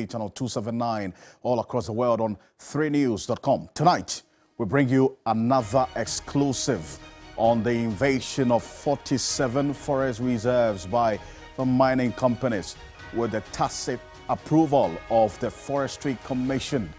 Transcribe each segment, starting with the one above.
Channel 279 all across the world on 3news.com. Tonight, we bring you another exclusive on the invasion of 47 forest reserves by the mining companies with the tacit approval of the Forestry Commission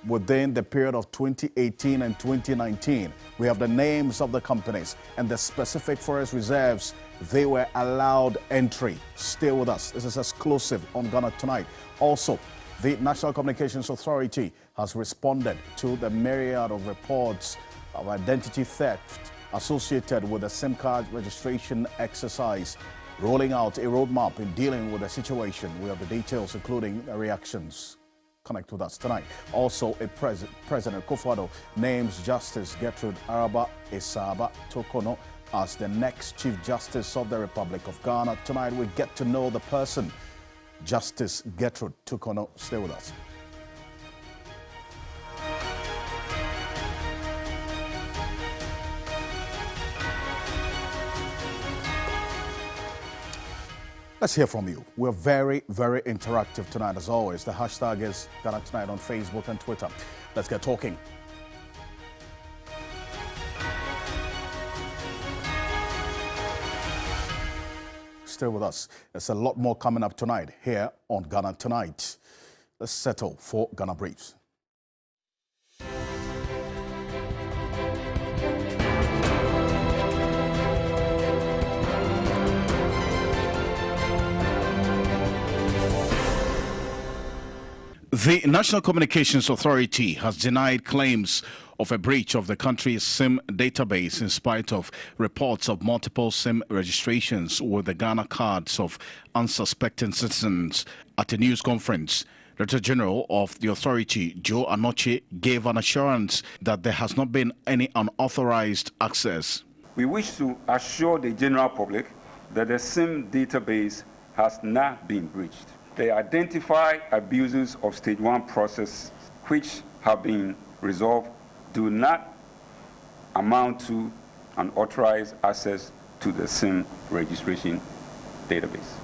within the period of 2018 and 2019. We have the names of the companies and the specific forest reserves they were allowed entry. Stay with us. This is exclusive on Ghana Tonight. Also, the National Communications Authority has responded to the myriad of reports of identity theft associated with the SIM card registration exercise, rolling out a roadmap in dealing with the situation. We have the details, including the reactions. Connect with us tonight. Also, President Kufuor names Justice Gertrude Araba Esaba Tokono as the next Chief Justice of the Republic of Ghana. Tonight, we get to know the person, Justice Gertrude Tokono. Stay with us. Let's hear from you. We're very, very interactive tonight, as always. The hashtag is Ghana Tonight on Facebook and Twitter. Let's get talking. Stay with us. There's a lot more coming up tonight here on Ghana Tonight. Let's settle for Ghana Briefs. The National Communications Authority has denied claims of a breach of the country's SIM database in spite of reports of multiple SIM registrations with the Ghana cards of unsuspecting citizens. At a news conference, Director General of the authority, Joe Anoche, gave an assurance that there has not been any unauthorized access. We wish to assure the general public that the SIM database has not been breached. They identify abuses of stage 1 process which have been resolved do not amount to unauthorized access to the SIM registration database.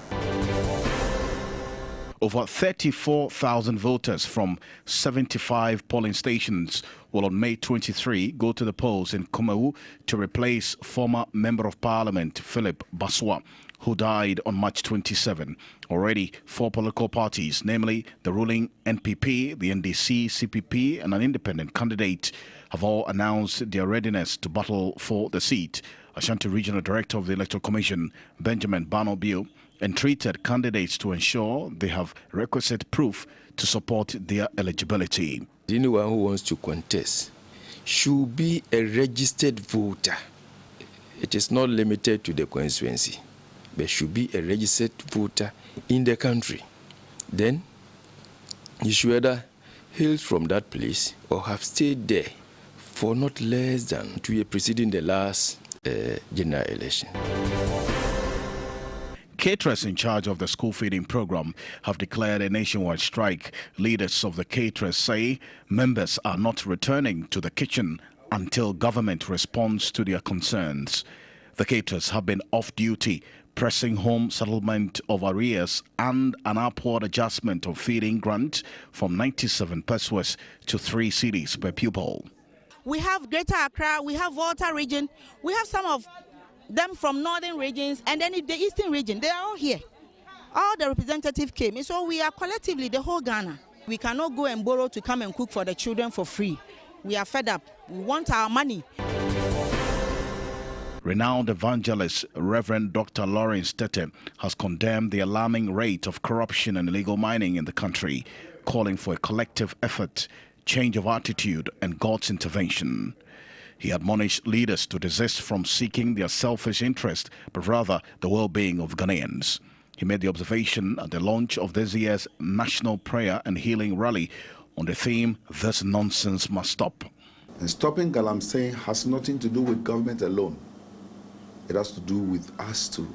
Over 34,000 voters from 75 polling stations will on May 23 go to the polls in Kumawu to replace former Member of Parliament Philip Baswa, who died on March 27. Already, 4 political parties, namely the ruling NPP, the NDC, CPP, and an independent candidate, have all announced their readiness to battle for the seat. Ashanti Regional Director of the Electoral Commission, Benjamin Banobio, entreated candidates to ensure they have requisite proof to support their eligibility. Anyone who wants to contest should be a registered voter. It is not limited to the constituency, but should be a registered voter in the country. Then you should either hail from that place or have stayed there for not less than 2 years preceding the last general election. Caterers in charge of the school feeding program have declared a nationwide strike. Leaders of the caterers say members are not returning to the kitchen until government responds to their concerns. The caterers have been off duty, pressing home settlement of arrears and an upward adjustment of feeding grant from 97 pesos to 3 cedis per pupil. We have Greater Accra, we have Volta region, we have some of them from northern regions, and then the eastern region. They are all here. All the representatives came, so we are collectively the whole Ghana. We cannot go and borrow to come and cook for the children for free. We are fed up. We want our money. Renowned evangelist Reverend Dr. Lawrence Tete has condemned the alarming rate of corruption and illegal mining in the country, calling for a collective effort, change of attitude, and God's intervention. He admonished leaders to desist from seeking their selfish interest, but rather the well-being of Ghanaians. He made the observation at the launch of this year's National Prayer and Healing Rally on the theme, "This Nonsense Must Stop." And stopping galamsey has nothing to do with government alone. It has to do with us too,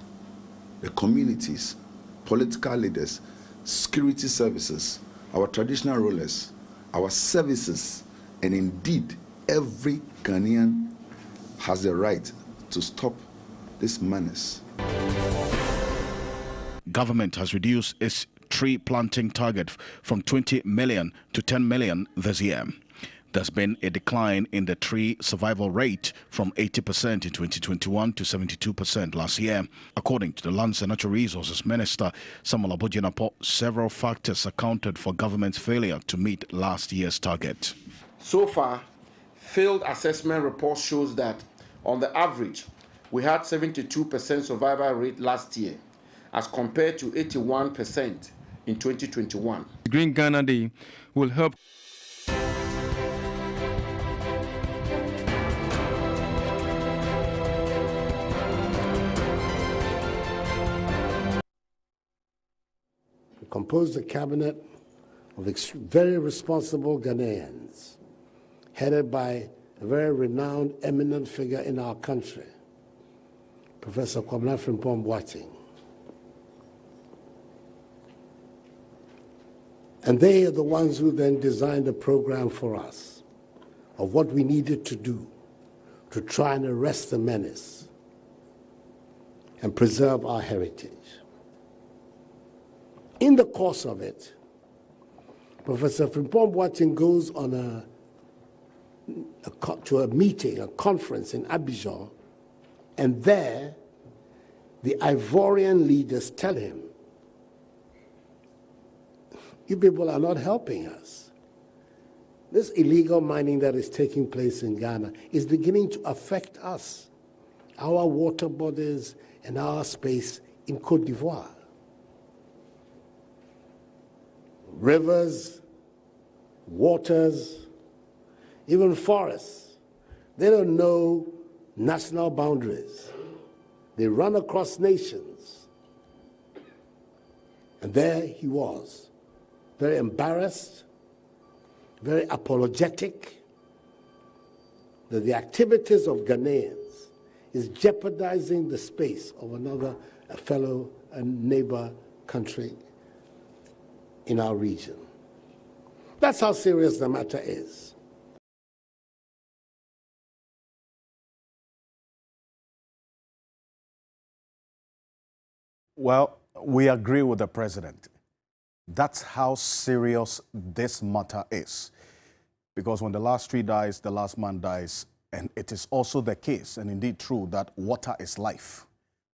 the communities, political leaders, security services, our traditional rulers, our services, and indeed every Ghanaian has the right to stop this menace. Government has reduced its tree planting target from 20 million to 10 million this year. There's been a decline in the tree survival rate from 80% in 2021 to 72% last year. According to the Lands and Natural Resources Minister, Samuel Abojinapo, several factors accounted for government's failure to meet last year's target. So far, field assessment report shows that, on the average, we had 72% survival rate last year, as compared to 81% in 2021. Green Ghana Day will help. Composed a cabinet of very responsible Ghanaians, headed by a very renowned, eminent figure in our country, Professor Kwabena Frimpong Boateng. And they are the ones who then designed a program for us of what we needed to do to try and arrest the menace and preserve our heritage. In the course of it, Professor Frimpong Boateng goes on to a meeting, a conference in Abidjan, and there the Ivorian leaders tell him, you people are not helping us. This illegal mining that is taking place in Ghana is beginning to affect us, our water bodies and our space in Côte d'Ivoire. Rivers, waters, even forests, they don't know national boundaries. They run across nations. And there he was, very embarrassed, very apologetic that the activities of Ghanaians is jeopardizing the space of a fellow and neighbor country in our region. That's how serious the matter is. Well, we agree with the president. That's how serious this matter is. Because when the last tree dies, the last man dies. And it is also the case, and indeed true, that water is life.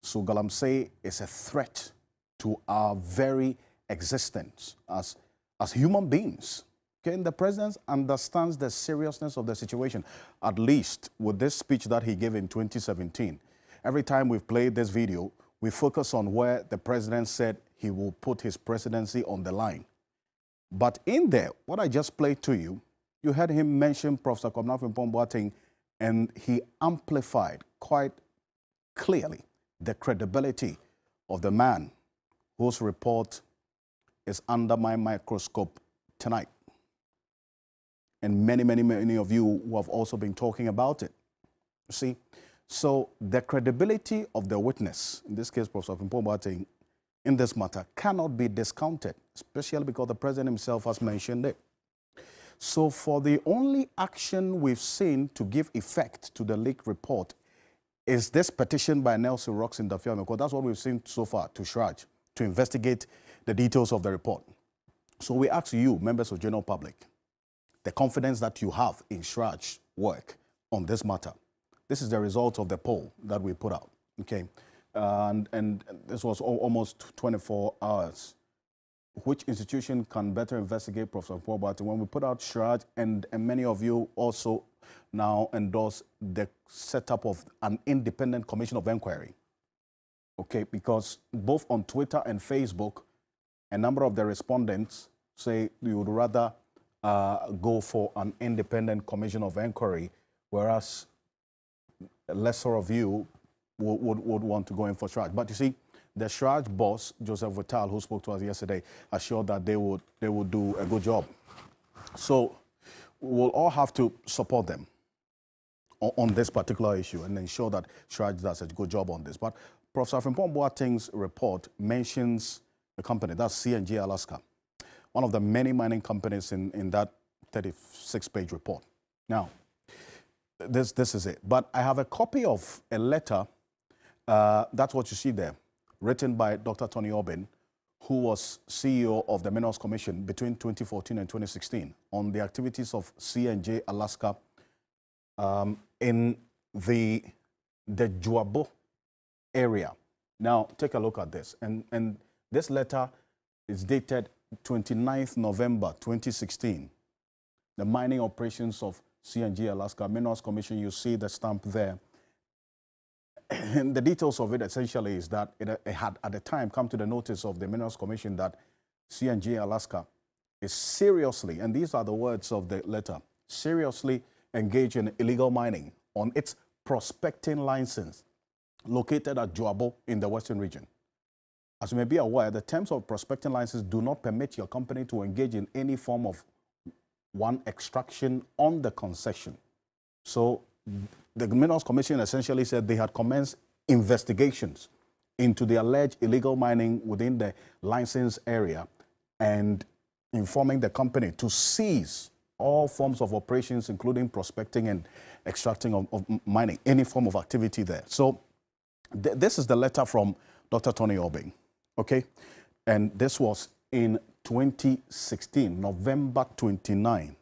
So Galamsey is a threat to our very existence as human beings. Okay, and the president understands the seriousness of the situation, at least with this speech that he gave in 2017. Every time we've played this video, we focus on where the president said he will put his presidency on the line. But in there, what I just played to you, you heard him mention Professor Kwabena Frimpong Boateng, and he amplified quite clearly the credibility of the man whose report is under my microscope tonight. And many of you who have also been talking about it. You see? So the credibility of the witness, in this case, Professor Frimpong Boateng, in this matter cannot be discounted, especially because the president himself has mentioned it. So for the only action we've seen to give effect to the leaked report is this petition by Nelson Rox in Dafiame, because that's what we've seen so far to Shraj, to investigate the details of the report. So we ask you, members of the general public, the confidence that you have in Shraj's work on this matter. This is the result of the poll that we put out, okay? And this was almost 24 hours. Which institution can better investigate Professor Frimpong Boateng? When we put out Shraj, and many of you also now endorse the setup of an independent commission of inquiry, okay? Because both on Twitter and Facebook, a number of the respondents say you would rather go for an independent commission of inquiry, whereas lesser of you would want to go in for Shraj. But you see, the Shraj boss, Joseph Vital, who spoke to us yesterday, assured that they would do a good job. So we'll all have to support them on this particular issue and ensure that Shraj does a good job on this. But Professor Frimpong Boateng's report mentions a company, that's CNG Alaska, one of the many mining companies in that 36-page report. Now, this is it. But I have a copy of a letter, that's what you see there, written by Dr. Tony Obin, who was CEO of the Minerals Commission between 2014 and 2016, on the activities of C&J Alaska in the Juabo area. Now, take a look at this. And this letter is dated 29th November 2016. The mining operations of C&J Alaska Minerals Commission, you see the stamp there. And the details of it essentially is that it had at the time come to the notice of the Minerals Commission that C&J Alaska is seriously, and these are the words of the letter, seriously engaged in illegal mining on its prospecting license located at Juabo in the Western region. As you may be aware, the terms of prospecting license do not permit your company to engage in any form of extraction on the concession. So the Minerals Commission essentially said they had commenced investigations into the alleged illegal mining within the license area and informing the company to cease all forms of operations, including prospecting and extracting of mining, any form of activity there. So this is the letter from Dr. Tony Obeng, okay? And this was in 2016, November 29.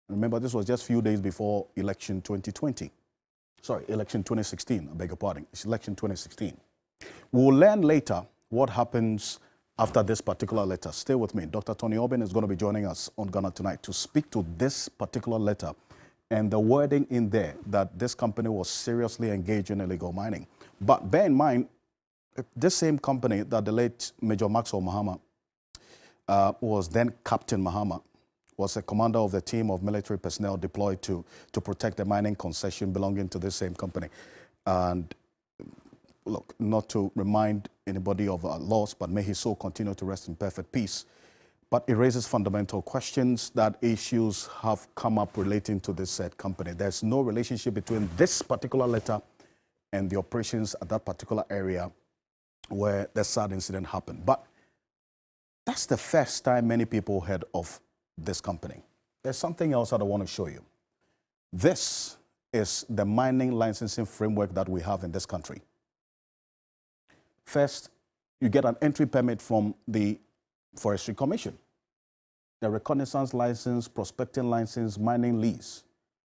Remember, this was just a few days before election 2020. Sorry, election 2016, I beg your pardon. It's election 2016. We'll learn later what happens after this particular letter. Stay with me. Dr. Tony Obeng is going to be joining us on Ghana Tonight to speak to this particular letter and the wording in there that this company was seriously engaged in illegal mining. But bear in mind, this same company that the late Major Maxwell Mahama was then Captain Mahama, was a commander of the team of military personnel deployed to protect the mining concession belonging to this same company. And look, not to remind anybody of our loss, but may his soul continue to rest in perfect peace. But it raises fundamental questions that issues have come up relating to this said company. There's no relationship between this particular letter and the operations at that particular area where the sad incident happened. But that's the first time many people heard of this company. There's something else that I want to show you. This is the mining licensing framework that we have in this country. First, you get an entry permit from the Forestry Commission, the reconnaissance license, prospecting license, mining lease.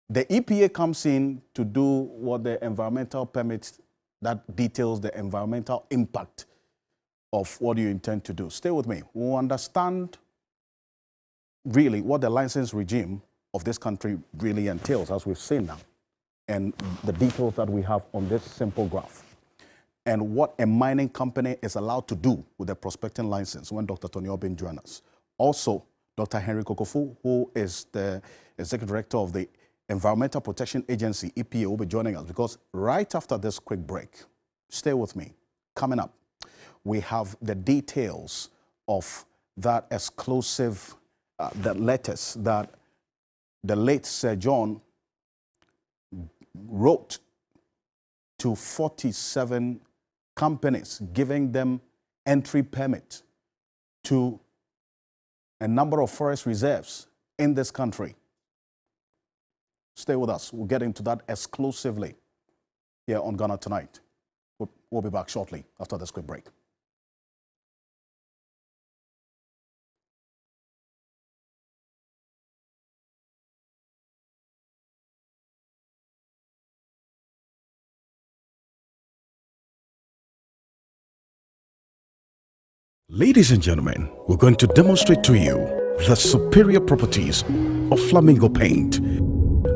The EPA comes in to do what the environmental permits that details the environmental impact of what you intend to do. Stay with me. We'll understand really what the license regime of this country really entails, as we've seen now, and the details that we have on this simple graph, and what a mining company is allowed to do with a prospecting license when Dr. Tony Obeng joins us. Also, Dr. Henry Kokofu, who is the Executive Director of the Environmental Protection Agency, EPA, will be joining us, because right after this quick break, stay with me, coming up, we have the details of that exclusive the letters that the late Sir John wrote to 47 companies, giving them entry permit to a number of forest reserves in this country. Stay with us. We'll get into that exclusively here on Ghana Tonight. We'll be back shortly after this quick break. Ladies and gentlemen, we're going to demonstrate to you the superior properties of Flamingo paint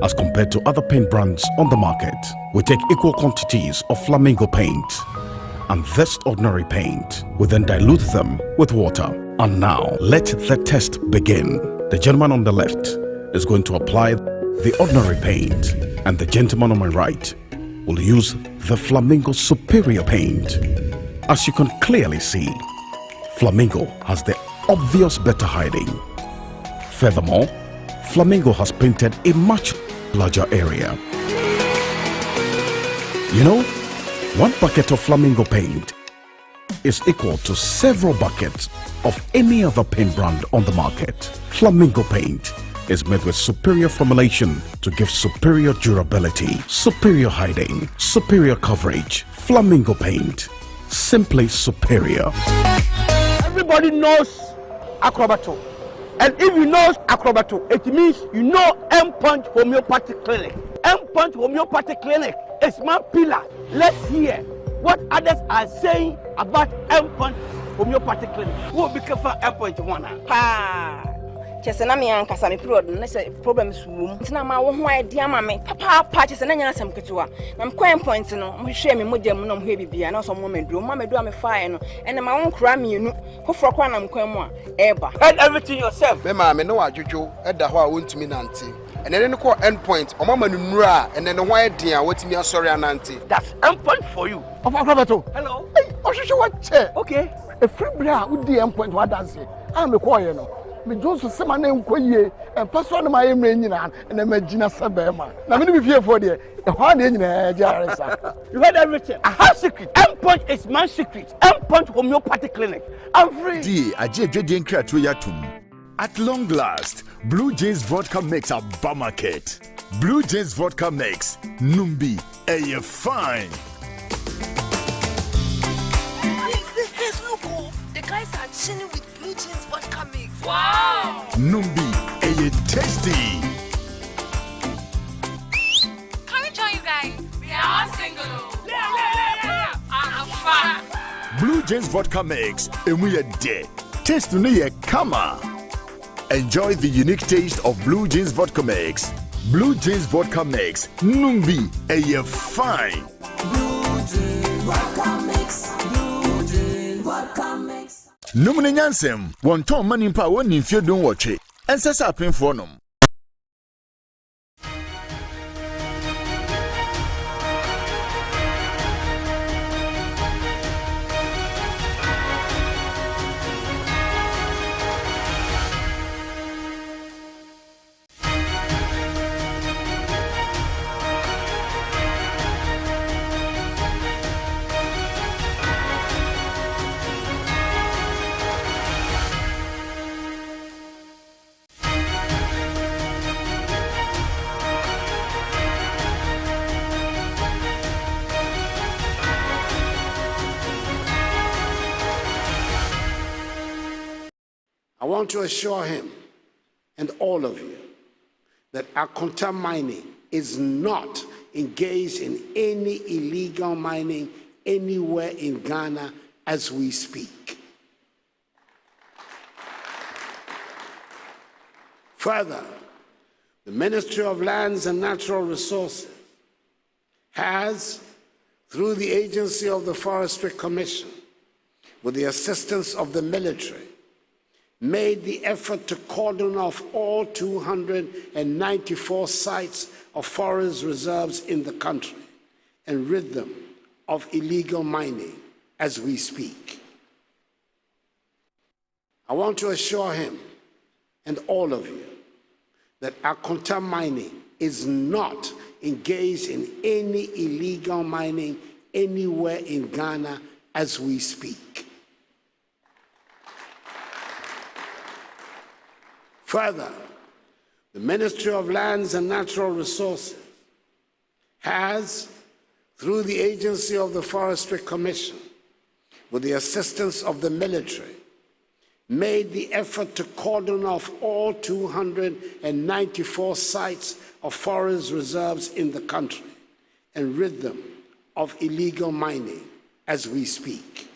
as compared to other paint brands on the market. We take equal quantities of Flamingo paint and this ordinary paint. We then dilute them with water. And now, let the test begin. The gentleman on the left is going to apply the ordinary paint, and the gentleman on my right will use the Flamingo superior paint. As you can clearly see, Flamingo has the obvious better hiding. Furthermore, Flamingo has painted a much larger area. You know, one bucket of Flamingo paint is equal to several buckets of any other paint brand on the market. Flamingo paint is made with superior formulation to give superior durability, superior hiding, superior coverage. Flamingo paint, simply superior. everybody knows Acrobato. And if you know Acrobato, it means you know M-Punch Homeopathy Clinic. M-Punch Homeopathy Clinic is my pillar. Let's hear what others are saying about M-Punch Homeopathy Clinic. Who will be careful M-Punch one? Chesena me ankasa me period no say problems wom tina ma wo ho idea ma me papa chesena nya asem ketewa na mkwan point no mhwe me modem no mhwe bibia na so mo medu me fae no ene ma won kra mienu foforo kwa na mkwan mu a eba head everything yourself me ma me no adwodwo eda ho a wontumi nante ene ne ko end point o mama nuru a ene ne ho idea watimi asori anante. That's end point for you of Acrobato. Hello hey ohwehwe what che okay e free bra wo di end point wa dance am me call you no me Johnson se ma na enkoyie en paso na ma yemre nyina na magina sebema na me no be fie for there e ho na nyina jaresa. You heard everything. I have secret. M-Punch is my secret. M-Punch Homeopathy Clinic. I'm free. At long last, Blue Jays Vodka makes a market. Blue Jays Vodka makes Numbi a fine. Look, the guys are chilling with Blue Jays Vodka mix. Wow! Numbi a tasty. Can we join you guys? We are all single. Yeah. I'm fun. Blue Jays Vodka mix and we are dead. Taste me a kama. Enjoy the unique taste of Blue Jays Vodka mix. Blue Jays Vodka mix Numbi a fine. Blue Jays Vodka mix. Blue Jays Vodka mix. Numuni nyansem wonton manimpa woni mfie don wotwe ensesa apemfo nom. I want to assure him and all of you that Akonta Mining is not engaged in any illegal mining anywhere in Ghana as we speak. Further, the Ministry of Lands and Natural Resources has, through the agency of the Forestry Commission, with the assistance of the military, made the effort to cordon off all 294 sites of forest reserves in the country and rid them of illegal mining as we speak. I want to assure him and all of you that Akonta Mining is not engaged in any illegal mining anywhere in Ghana as we speak. Further, the Ministry of Lands and Natural Resources has, through the agency of the Forestry Commission, with the assistance of the military, made the effort to cordon off all 294 sites of forest reserves in the country and rid them of illegal mining as we speak.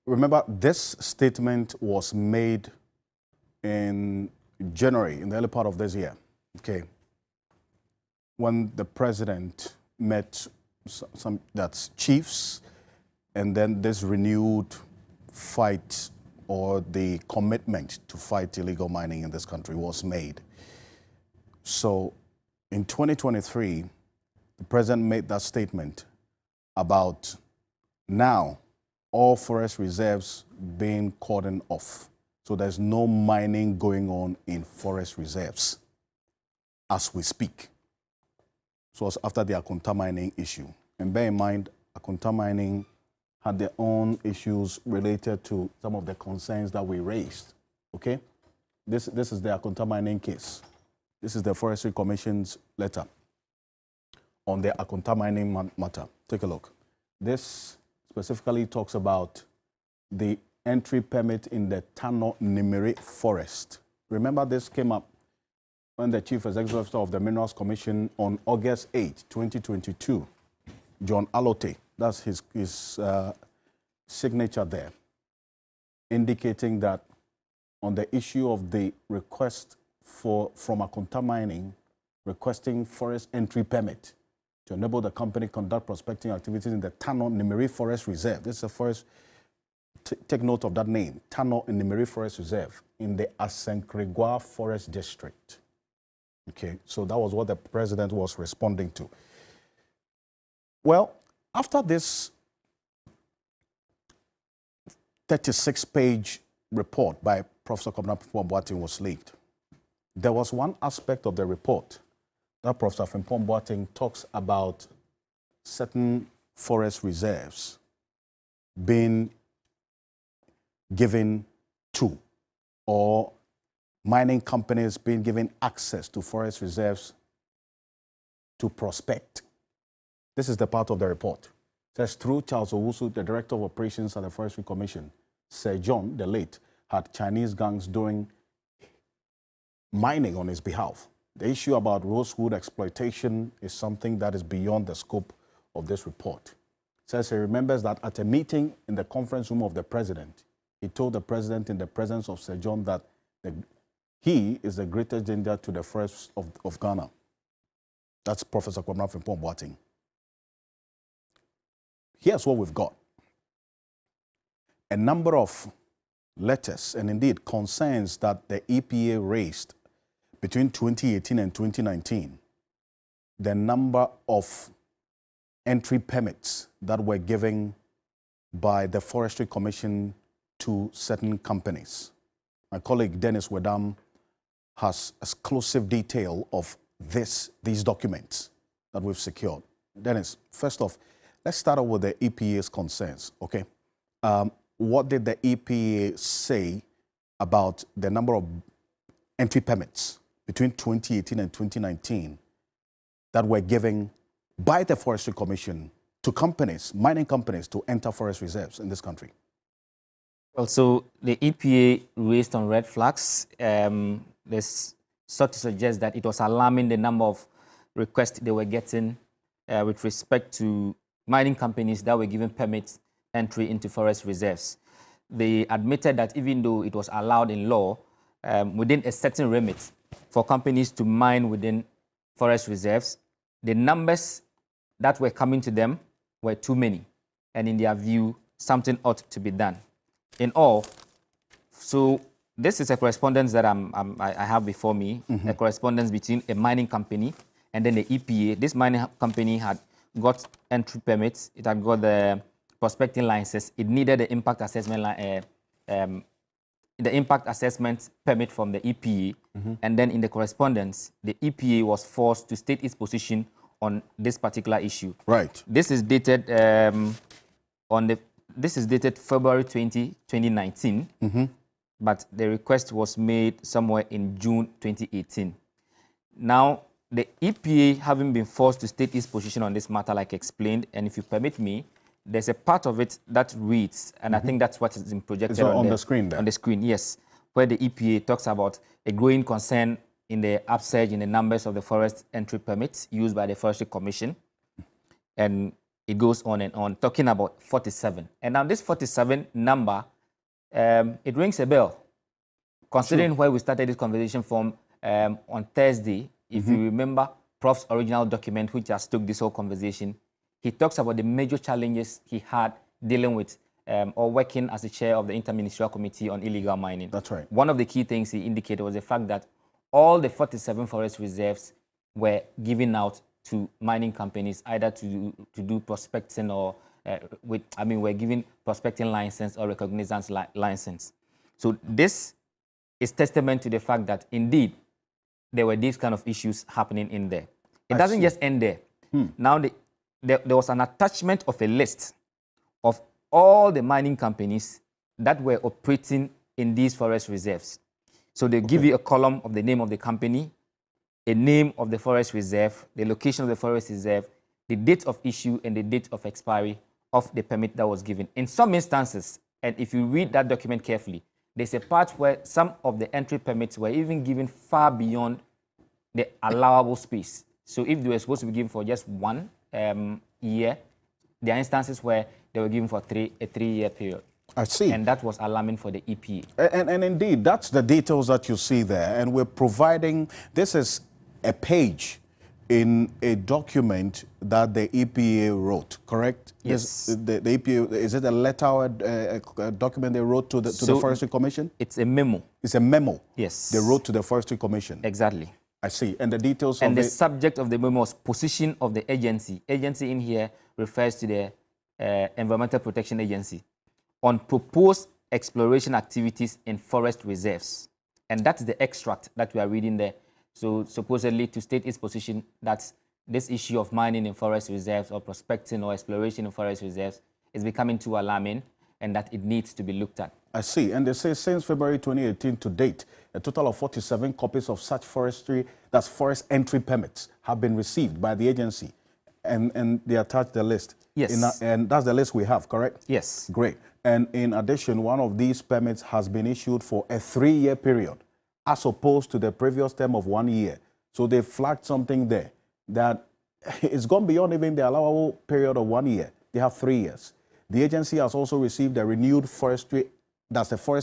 Remember, this statement was made in January, in the early part of this year, okay, when the president met some that's chiefs, and then this renewed fight or the commitment to fight illegal mining in this country was made. So in 2023, the president made that statement about now all forest reserves being cordoned off. So there's no mining going on in forest reserves as we speak. So it's after the Akonta Mining issue. And bear in mind, Akonta Mining had their own issues related to some of the concerns that we raised, okay? This is the Akonta Mining case. This is the Forestry Commission's letter on the Akonta mining matter. Take a look. This specifically talks about the entry permit in the Tano Nimiri forest. Remember, this came up when the Chief Executive Officer of the Minerals Commission on August 8, 2022, John Alote, that's his signature there, indicating that on the issue of the request from Akonta Mining requesting forest entry permit to enable the company conduct prospecting activities in the Tano Nimiri Forest Reserve. This is a forest, take note of that name, Tano Nimiri Forest Reserve in the Asenkregwa Forest District. Okay, so that was what the president was responding to. Well, after this 36-page report by Professor Kwabena Frimpong-Boateng was leaked, there was one aspect of the report that Professor Frimpong-Boateng talks about certain forest reserves being given to, or mining companies being given access to forest reserves to prospect. This is the part of the report. It says, through Charles Owusu, the Director of Operations at the Forestry Commission, Sir John, the late, had Chinese gangs doing mining on his behalf. The issue about rosewood exploitation is something that is beyond the scope of this report. It says he remembers that at a meeting in the conference room of the president, he told the president in the presence of Sir John that he is the greatest danger to the forests of Ghana. That's Professor Kwabena Frimpong-Boateng. Here's what we've got. A number of letters and indeed concerns that the EPA raised between 2018 and 2019, the number of entry permits that were given by the Forestry Commission to certain companies. My colleague Dennis Wedam has exclusive detail of these documents that we've secured. Dennis, first off, let's start off with the EPA's concerns, okay? What did the EPA say about the number of entry permits between 2018 and 2019 that were given by the Forestry Commission to companies, mining companies, to enter forest reserves in this country? Well, so the EPA raised on red flags. This sort of suggests that it was alarming the number of requests they were getting with respect to mining companies that were given permits entry into forest reserves. They admitted that even though it was allowed in law, within a certain remit for companies to mine within forest reserves, the numbers that were coming to them were too many. And in their view, something ought to be done. In all, so this is a correspondence that I have before me, a correspondence between a mining company and then the EPA. This mining company had got entry permits, it had got the prospecting licenses, it needed the impact assessment permit from the EPA, and then in the correspondence, the EPA was forced to state its position on this particular issue. Right. This is dated February 20, 2019, but the request was made somewhere in June 2018. Now, the EPA having been forced to state its position on this matter, like explained, and if you permit me, there's a part of it that reads, and I think that's what is being projected on the screen there. On the screen, yes, where the EPA talks about a growing concern in the upsurge in the numbers of the forest entry permits used by the Forestry Commission. And it goes on and on, talking about 47. And now this 47 number, it rings a bell, considering where we started this conversation from on Thursday. If you remember Prof's original document, which just took this whole conversation, he talks about the major challenges he had dealing with or working as the chair of the Interministerial Committee on Illegal Mining. That's right. One of the key things he indicated was the fact that all the 47 forest reserves were given out to mining companies, either to do prospecting or we're giving prospecting license or recognizance license. So this is testament to the fact that indeed there were these kind of issues happening in there. It doesn't just end there. Now there was an attachment of a list of all the mining companies that were operating in these forest reserves. So they give you a column of the name of the company, a name of the forest reserve, the location of the forest reserve, the date of issue and the date of expiry of the permit that was given. In some instances, and if you read that document carefully, there's a part where some of the entry permits were even given far beyond the allowable space. So if they were supposed to be given for just 1 year, there are instances where they were given for a 3-year period. I see. And that was alarming for the EPA. And indeed, that's the details that you see there. And we're providing, this is a page in a document that the EPA wrote, correct? Yes. The EPA, is it a letter or a document they wrote to the Forestry Commission? It's a memo. It's a memo. Yes. They wrote to the Forestry Commission. Exactly. I see. And the details and of the subject of the memo was position of the agency. Agency in here refers to the Environmental Protection Agency on proposed exploration activities in forest reserves. And that's the extract that we are reading there. So supposedly to state its position that this issue of mining in forest reserves or prospecting or exploration in forest reserves is becoming too alarming and that it needs to be looked at. I see. And they say since February 2018 to date, a total of 47 copies of such forest entry permits have been received by the agency. And they attach the list. Yes. And that's the list we have, correct? Yes. Great. And in addition, one of these permits has been issued for a 3-year period, as opposed to the previous term of 1 year. So they flagged something there that it's gone beyond even the allowable period of 1 year. They have 3 years. The agency has also received a renewed forest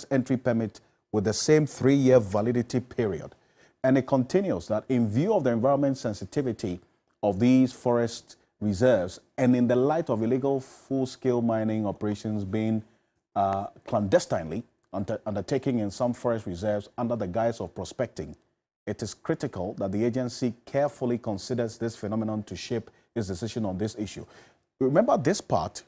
entry permit with the same 3-year validity period. And it continues that in view of the environment sensitivity of these forest reserves and in the light of illegal full-scale mining operations being clandestinely undertaken in some forest reserves under the guise of prospecting, it is critical that the agency carefully considers this phenomenon to shape its decision on this issue. Remember this part,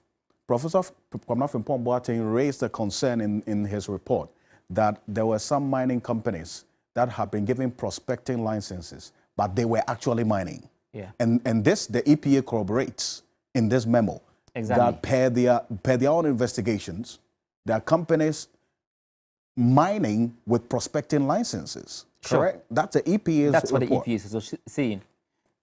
Professor Kwamina Frimpong-Boateng raised a concern in his report that there were some mining companies that have been given prospecting licenses, but they were actually mining. Yeah. And this, the EPA corroborates in this memo. Exactly. That per their own investigations, there are companies mining with prospecting licenses. Sure. Correct? That's the EPA's That's what report. the EPA is saying.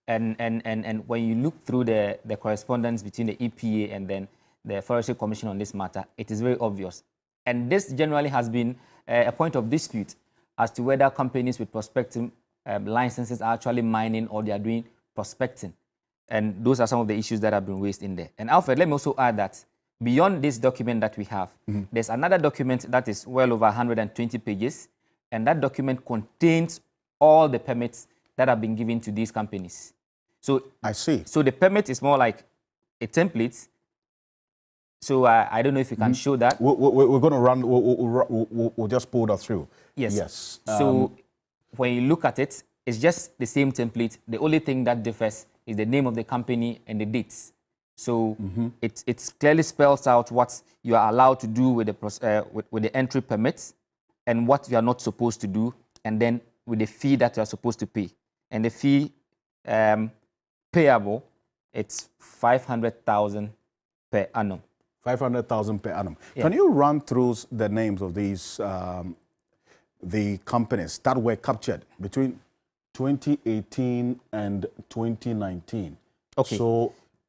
And when you look through the correspondence between the EPA and then the Forestry Commission on this matter, it is very obvious. And this generally has been a point of dispute as to whether companies with prospecting licenses are actually mining or they are doing prospecting. And those are some of the issues that have been raised in there. And Alfred, let me also add that beyond this document that we have, there's another document that is well over 120 pages, and that document contains all the permits that have been given to these companies. So I see. So the permit is more like a template. So I don't know if you can show that. We're going to run, we'll just pull that through. Yes. Yes. So when you look at it, it's just the same template. The only thing that differs is the name of the company and the dates. So it clearly spells out what you are allowed to do with the entry permits and what you are not supposed to do, and then with the fee that you are supposed to pay. And the fee payable, it's 500,000 per annum. 500,000 per annum. Yeah. Can you run through the names of these the companies that were captured between 2018 and 2019? Okay.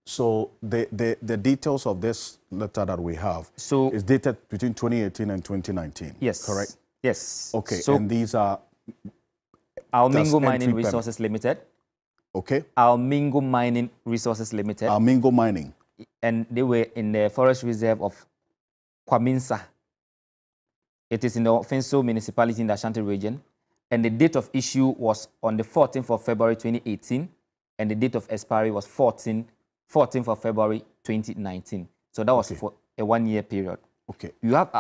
So the details of this letter that we have is dated between 2018 and 2019. Yes. Correct? Yes. Okay. So and these are Almingo Mining Resources Limited. Okay. Almingo Mining Resources Limited. Almingo Mining. And they were in the forest reserve of Kwaminsa. It is in the Ofenso municipality in the Ashanti region. And the date of issue was on the 14th of February 2018. And the date of expiry was 14th of February 2019. So that was for a 1-year period. Okay. You have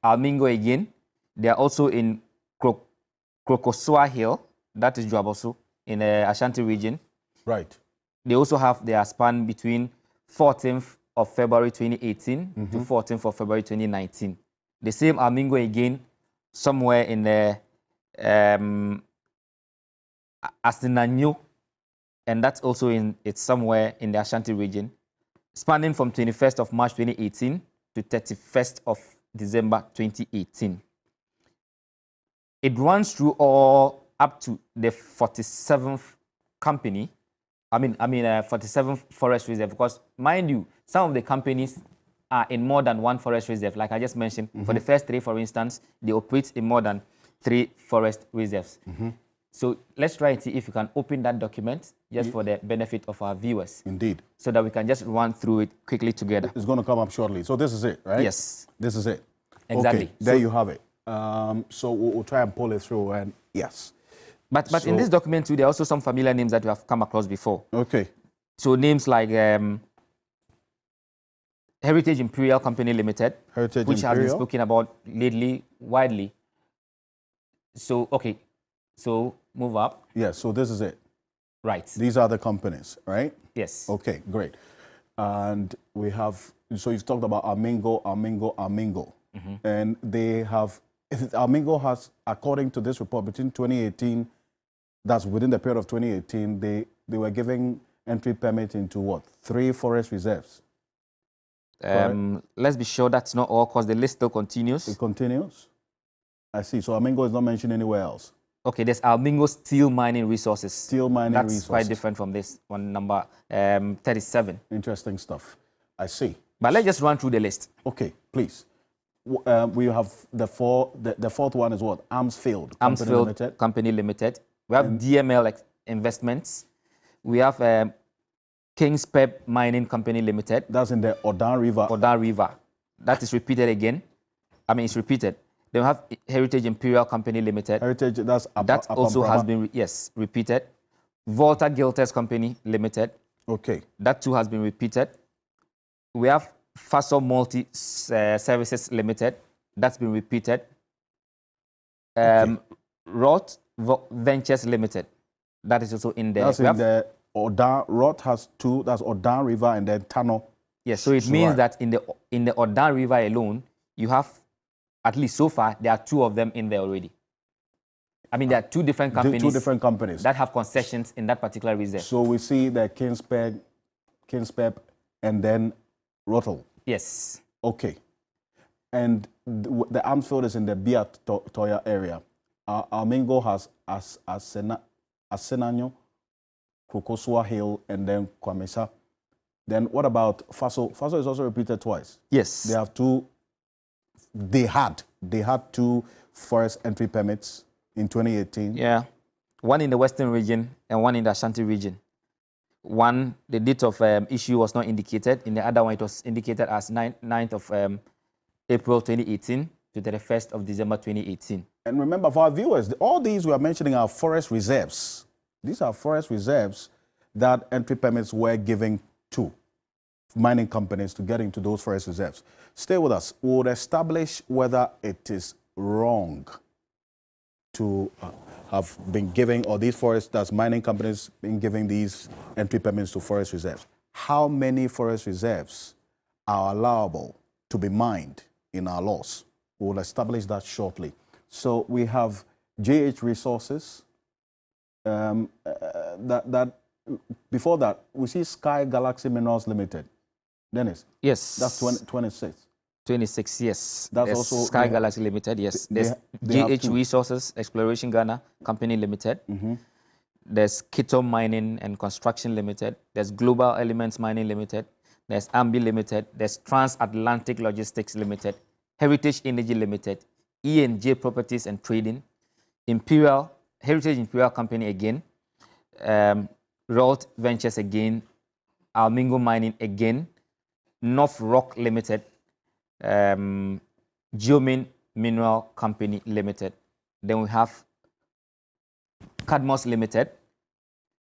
Almingo again. They are also in Krokosua Hill, that is Dwabosu, in the Ashanti region. Right. They also have their span between 14th of February 2018 to 14th of February 2019. The same Almingo again, somewhere in the Asinanyo, and that's also it's somewhere in the Ashanti region, spanning from 21st of March 2018 to 31st of December 2018. It runs through all up to the 47th company, 47 forest reserve, because mind you, some of the companies are in more than one forest reserve. Like I just mentioned, for the first 3, for instance, they operate in more than 3 forest reserves. So let's try and see if we can open that document just for the benefit of our viewers. Indeed. So that we can just run through it quickly together. It's going to come up shortly. So this is it, right? Yes. This is it. Exactly. Okay, there you have it. So we'll try and pull it through, and yes. But in this document too, there are also some familiar names that we have come across before. Okay. So names like Heritage Imperial Company Limited, which has been spoken about lately, widely. So, okay, so move up. Yes, so this is it. Right. These are the companies, right? Yes. Okay, great. And we have, so you've talked about Armingo. And they have, Armingo has, according to this report, between 2018, that's within the period of 2018, they were giving entry permit into what? 3 forest reserves. Let's be sure that's not all, because the list still continues. It continues? I see. So Armingo is not mentioned anywhere else. Okay, there's Armingo Steel Mining Resources. Steel Mining Resources. That's quite different from this one, number 37. Interesting stuff. I see. But let's just run through the list. Okay, please. We have the fourth one is what? Armsfield Company Limited. We have DML Investments. We have King's Pep Mining Company Limited. That's in the Odan River. Odan River. That is repeated again. It's repeated. Then we have Heritage Imperial Company Limited. Heritage, that also has been, repeated. Volta Gilters Company Limited. Okay. That too has been repeated. We have Faso Multi Services Limited. That's been repeated. Roth Ventures Limited. That is also in there. That's in the Odan. Roth has 2. That's Odan River and then Tano. Yes, so it means that in the Odan River alone, you have, at least so far, there are 2 of them in there already. There are 2 different companies. 2 different companies that have concessions in that particular reserve. So we see the King's Pep, and then Rothel. Yes. Okay. And the Armsfield is in the Biat Toya area. Armingo has Asenanyo, Krokosua Hill, and then Kwamesa. Then what about Faso? Faso is also repeated twice. Yes. They have 2. They had 2 forest entry permits in 2018. Yeah. One in the Western region and one in the Ashanti region. One, the date of issue was not indicated. In the other one, it was indicated as 9th of April 2018 to the 1st of December 2018. And remember, for our viewers, all these we are mentioning are forest reserves. These are forest reserves that entry permits were given to mining companies to get into those forest reserves. Stay with us. We'll establish whether it is wrong to have been giving, or these forests, mining companies, been giving these entry permits to forest reserves. How many forest reserves are allowable to be mined in our laws? We'll establish that shortly. So we have JH Resources. Before that, we see Sky Galaxy Minerals Limited. Dennis? Yes. That's 26. 26, yes. That's there's also Sky Galaxy Limited, yes. There's GH Resources Exploration Ghana Company Limited. There's Kito Mining and Construction Limited. There's Global Elements Mining Limited. There's Ambi Limited. There's Transatlantic Logistics Limited. Heritage Energy Limited. E&J Properties and Trading. Heritage Imperial Company again. Roth Ventures again. Armingo Mining again. North Rock Limited. Geomin Mineral Company Limited. Then we have Cadmos Limited,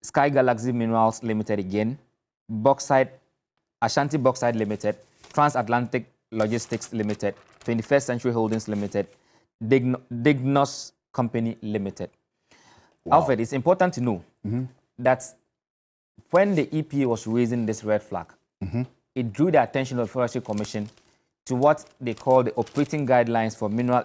Sky Galaxy Minerals Limited again, Ashanti Bauxite Limited, Transatlantic Logistics Limited, 21st Century Holdings Limited, Dignos Company Limited. Wow. Alfred, it's important to know that when the EPA was raising this red flag, it drew the attention of the Forestry Commission to what they call the operating guidelines for mineral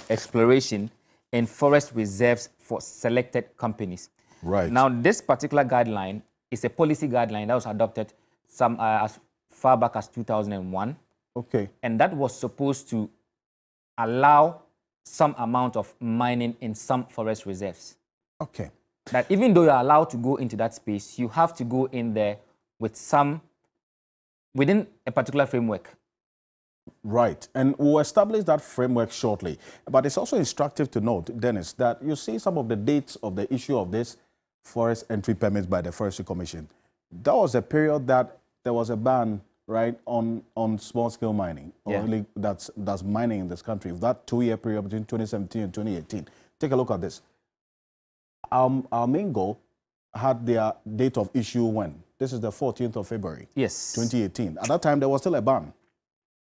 exploration in forest reserves for selected companies. Right. Now, this particular guideline is a policy guideline that was adopted as far back as 2001. Okay. And that was supposed to allow some amount of mining in some forest reserves. Okay. that even though you're allowed to go into that space, you have to go in there with within a particular framework. Right, and we'll establish that framework shortly. But it's also instructive to note, Dennis, that you see some of the dates of the issue of this forest entry permits by the Forestry Commission. That was a period that there was a ban, right, on small-scale mining, or really that's mining in this country. That 2-year period between 2017 and 2018. Take a look at this. Our main goal had their date of issue when? This is the 14th of February. Yes. 2018. At that time, there was still a ban.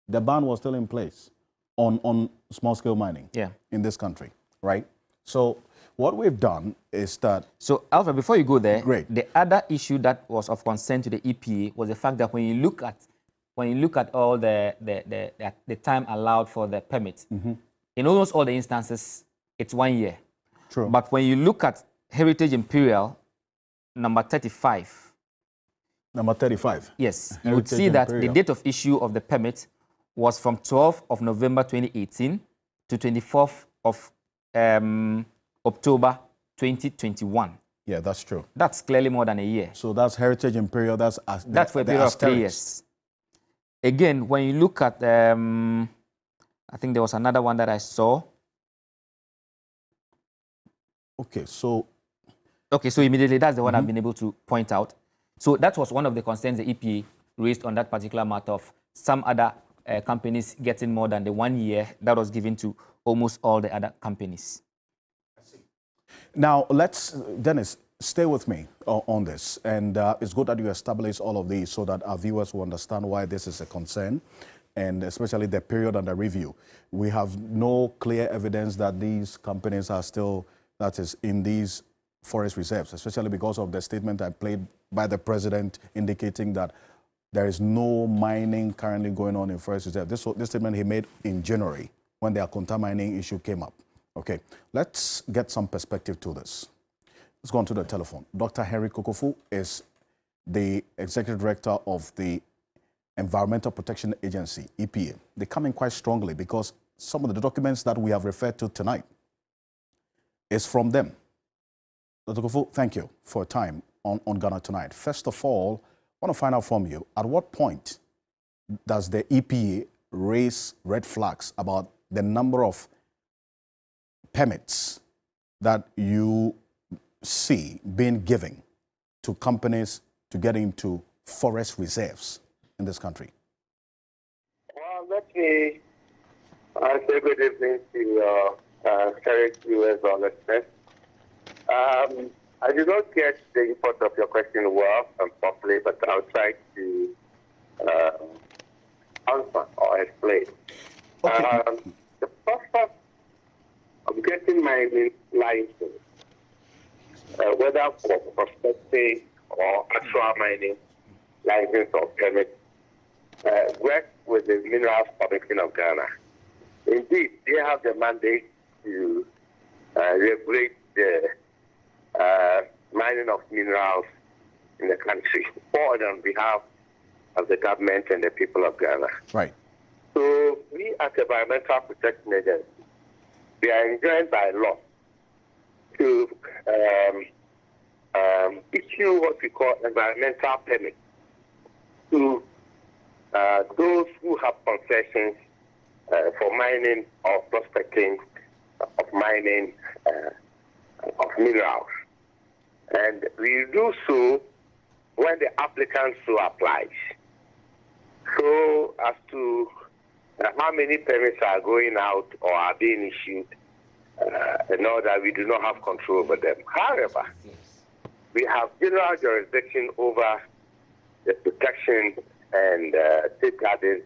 The ban was still in place on small-scale mining in this country, right? So what we've done is that... So, Alfred, before you go there, great. The other issue that was of concern to the EPA was the fact that when you look at all the time allowed for the permit, in almost all the instances, it's 1 year. True. But when you look at Heritage Imperial, number 35. Number 35? Yes. You would see that the date of issue of the permit was from 12th of November 2018 to 24th of October 2021. Yeah, that's true. That's clearly more than a year. So that's Heritage Imperial, that's for a period of 3 years. Again, when you look at, I think there was another one that I saw. Okay, so immediately that's the one I've been able to point out. So that was one of the concerns the EPA raised on that particular matter of some other companies getting more than the 1 year that was given to almost all the other companies. Now, Dennis, stay with me on this. And it's good that you establish all of these so that our viewers will understand why this is a concern, and especially the period under review. We have no clear evidence that these companies are still, that is, in these forest reserves, especially because of the statement I played by the president indicating that there is no mining currently going on in forest reserve. This statement he made in January when the Akonta mining issue came up. Okay, let's get some perspective to this. Let's go on to the telephone. Dr. Henry Kokofu is the Executive Director of the Environmental Protection Agency, EPA. They come in quite strongly because some of the documents that we have referred to tonight is from them. Dr. Kokofu, thank you for your time on Ghana Tonight. First of all, I want to find out from you, at what point does the EPA raise red flags about the number of permits that you see being given to companies to get into forest reserves in this country? Well, let me say good evening to your viewers or listeners. I did not get the import of your question well and properly, but I'll try to answer or explain. Okay. The process of getting mining license, whether for prospecting or actual mining license or permit, works with the Minerals Commission of Ghana. Indeed, they have the mandate to regulate the mining of minerals in the country, for and on behalf of the government and the people of Ghana. Right. So we as Environmental Protection Agency, we are enjoined by law to issue what we call environmental permits to those who have concessions for mining or prospecting of mining of minerals. And we do so when the applicant so applies. So as to how many permits are going out or are being issued, know that we do not have control over them. However, we have general jurisdiction over the protection and safeguarding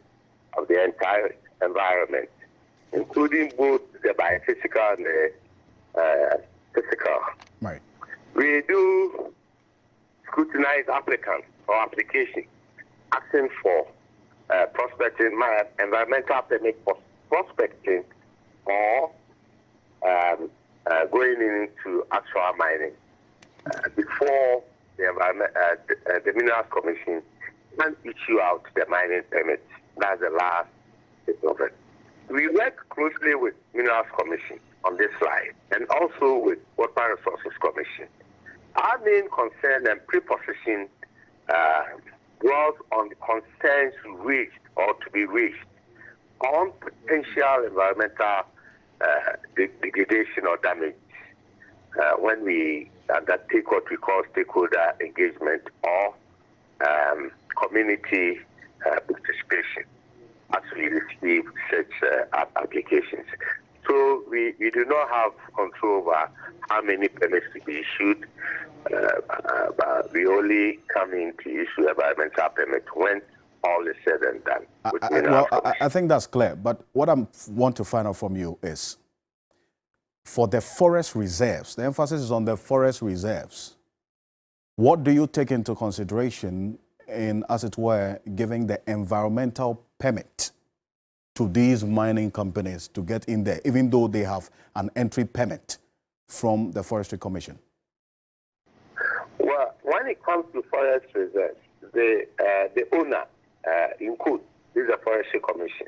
of the entire environment, including both the biophysical and the physical. Right. We do scrutinize applicants or applications asking for prospecting, environmental permit for prospecting or going into actual mining before the Minerals Commission can issue out the mining permit. That's the last bit of it. We work closely with Minerals Commission on this slide and also with Water Resources Commission Our main concern and preposition dwells on the concerns reached or to be reached on potential environmental degradation or damage when we undertake what we call stakeholder engagement or community participation as we receive such applications. So we do not have control over how many permits to be issued. But we only come in to issue environmental permit when all is said and done. I think that's clear. But what I want to find out from you is, for the forest reserves, the emphasis is on the forest reserves. What do you take into consideration in, as it were, giving the environmental permit to these mining companies to get in there, even though they have an entry permit from the Forestry Commission? Well, when it comes to forest reserves, the owner includes the Forestry Commission.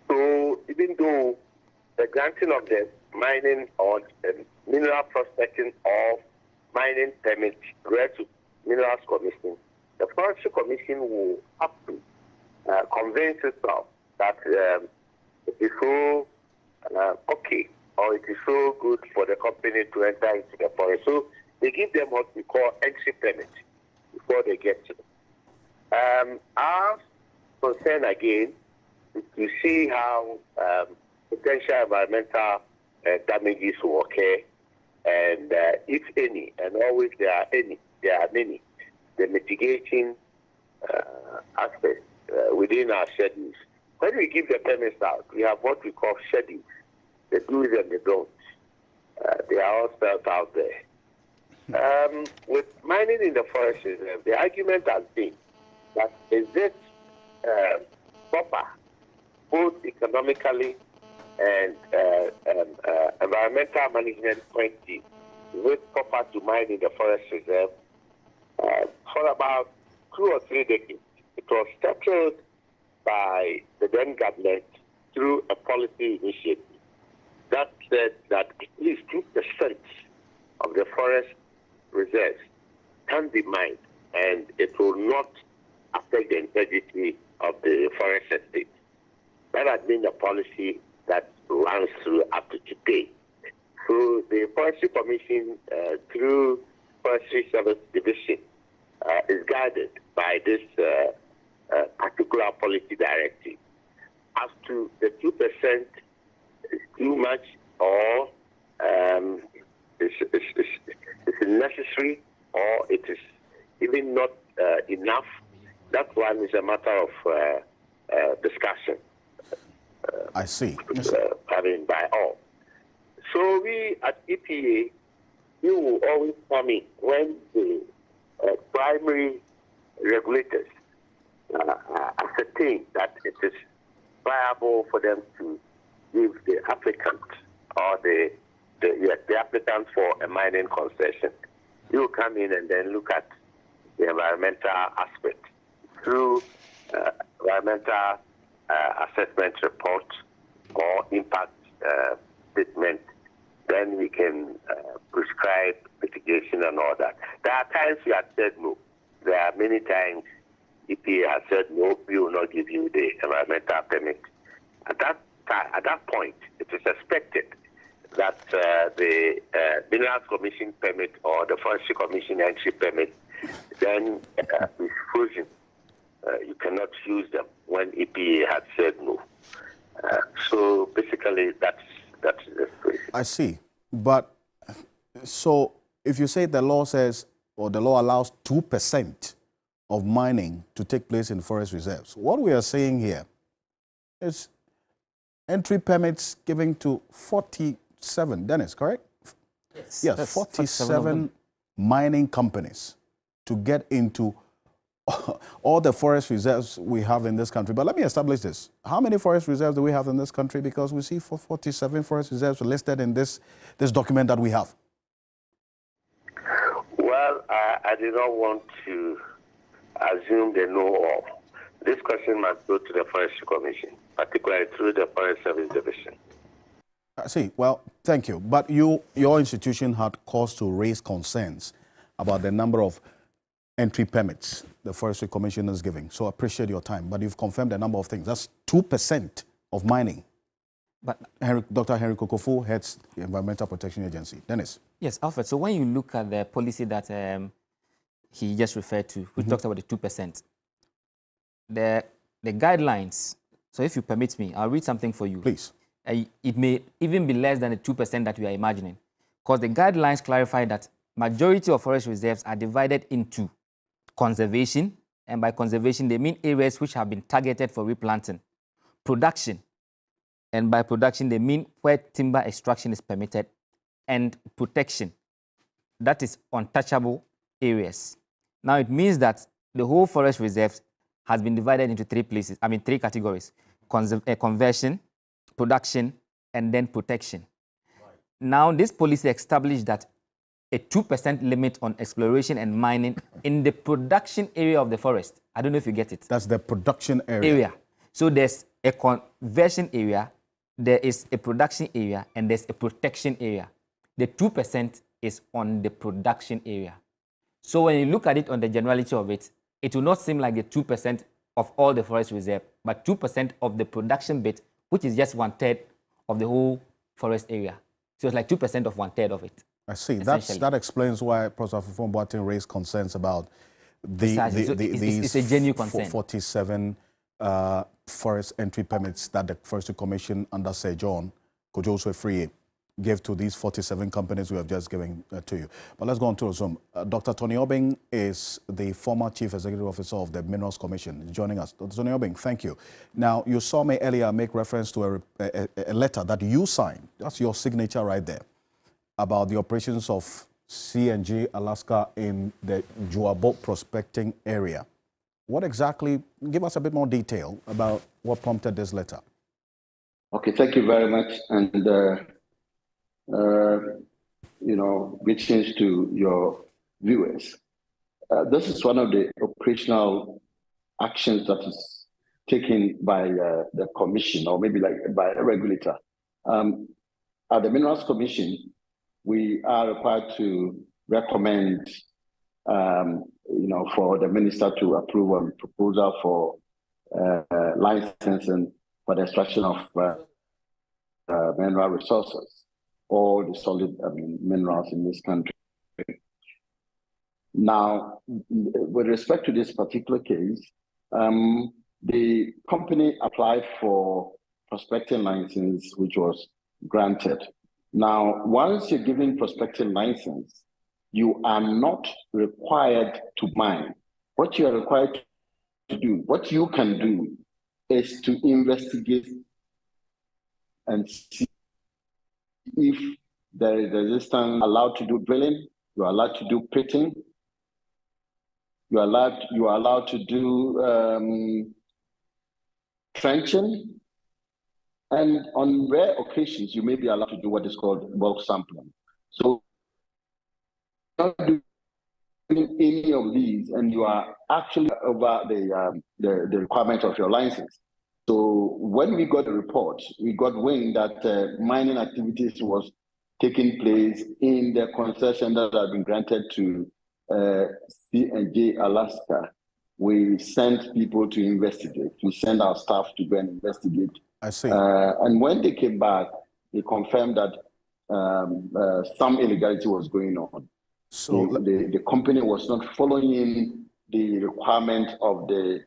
So even though the granting of the mining or mineral prospecting or mining permit read to Minerals Commission, the Forestry Commission will have to convince itself that it is so okay or it is so good for the company to enter into the forest. So they give them what we call entry permit before they get to it. Our concern again is to see how potential environmental damages will occur, and if any, and always there are many, the mitigating aspects within our schedules. When we give the permits out, we have what we call schedules, the do's and the don'ts. They are all spelled out there. With mining in the forest reserve, the argument has been that is it proper, both economically and environmental management point of view, is it proper to mine in the forest reserve? For about 2 or 3 decades, it was settled by the then government through a policy initiative that said that at least 2% of the forest reserves can be mined, and it will not affect the integrity of the forest estate. That has been the policy that runs through up to today. So the Forestry Commission, through Forestry Service Division, is guided by this particular policy directive. As to the 2% is too much or is necessary or it is even not enough, that one is a matter of discussion. I see. By all. So we at EPA, we will always come in when the primary regulators ascertain that it is viable for them to give the applicant or the applicant for a mining concession. You will come in and then look at the environmental aspect through environmental assessment report or impact statement. Then we can prescribe mitigation and all that. There are times we have said no. There are many times EPA has said no, we will not give you the environmental permit. At that point, it is expected that the Minerals Commission permit or the Forestry Commission entry permit then is frozen. You cannot use them when EPA had said no. So basically, that's the situation. I see. But so if you say the law says, or the law allows 2% of mining to take place in forest reserves, what we are saying here is entry permits given to 47, Dennis, correct? Yes, 47 mining companies to get into all the forest reserves we have in this country. But let me establish this. How many forest reserves do we have in this country? Because we see 47 forest reserves listed in this document that we have. Well, I do not want to assume they know all. This question must go to the Forestry Commission, particularly through the Forest Service Division. I see. Well, thank you. But your institution had cause to raise concerns about the number of entry permits the Forestry Commission is giving. So I appreciate your time, but you've confirmed a number of things. That's 2% of mining. But Dr. Henry Kokofu heads the Environmental Protection Agency. Dennis. Yes, Alfred. So when you look at the policy that he just referred to, which talks about the 2%, the guidelines, so if you permit me, I'll read something for you. Please. It may even be less than the 2% that we are imagining, because the guidelines clarify that majority of forest reserves are divided into conservation, and by conservation, they mean areas which have been targeted for replanting, production, and by production, they mean where timber extraction is permitted, and protection. That is untouchable areas. Now, it means that the whole forest reserve has been divided into three categories: conversion, production, and then protection. Right. Now, this policy established that a 2% limit on exploration and mining in the production area of the forest. I don't know if you get it. That's the production area. So there's a conversion area, there is a production area, and there's a protection area. The 2% is on the production area. So when you look at it on the generality of it, it will not seem like the 2% of all the forest reserve, but 2% of the production bit, which is just 1/3 of the whole forest area. So it's like 2% of 1/3 of it. I see. That explains why Professor Fufon Boateng raised concerns about it's a genuine concern. 47 forest entry permits that the Forestry Commission under Sir John Kojo Free gave to these 47 companies we have just given to you. But let's go on to Zoom. Dr. Tony Obeng is the former Chief Executive Officer of the Minerals Commission. He's joining us. Dr. Tony Obeng, thank you. Now, you saw me earlier make reference to a letter that you signed. That's your signature right there, about the operations of C&G Alaska in the Juabo prospecting area. What exactly, give us a bit more detail about what prompted this letter. Okay, thank you very much. And, greetings to your viewers. This is one of the operational actions that is taken by the commission, or maybe like by a regulator. At the Minerals Commission, we are required to recommend, for the minister to approve a proposal for licensing for the extraction of mineral resources, or the solid minerals in this country. Now, with respect to this particular case, the company applied for prospecting license, which was granted. Now, once you're given prospecting license, you are not required to mine. What you are required to do, what you can do, is to investigate and see if there is resistance. Allowed to do drilling, you are allowed to do pitting, you are allowed to do trenching, and on rare occasions you may be allowed to do what is called bulk sampling. So not doing any of these, and you are actually over the requirement of your license. So when we got the report, we got wind that mining activities was taking place in the concession that had been granted to C&G Alaska. We sent people to investigate. We sent our staff to go and investigate. I see. And when they came back, they confirmed that some illegality was going on. So the company was not following the requirement of the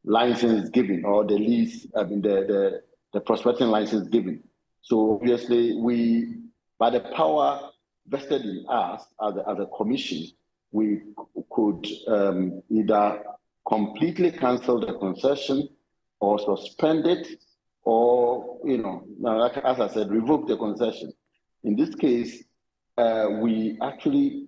license given, or the lease, the prospecting license given. So obviously we, by the power vested in us as a commission, we could either completely cancel the concession or suspend it, or, as I said, revoke the concession. In this case, we actually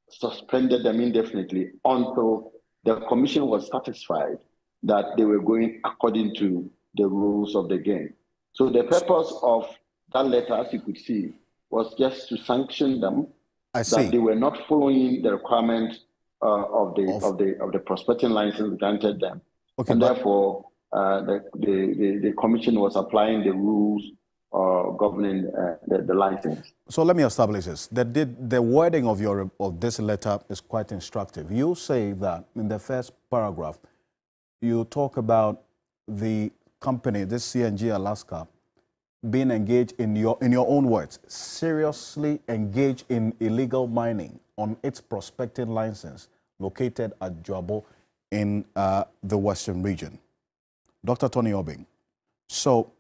suspended them indefinitely until the commission was satisfied that they were going according to the rules of the game. So the purpose of that letter, as you could see, was just to sanction them that they were not following the requirement of the prospecting license granted them. Okay, and therefore, the commission was applying the rules governing the license. So let me establish this. The wording of this letter is quite instructive. You say that in the first paragraph, you talk about the company, this CNG Alaska, being engaged in your own words, seriously engaged in illegal mining on its prospecting license located at Dwabo in the Western region. Dr. Tony Obing, so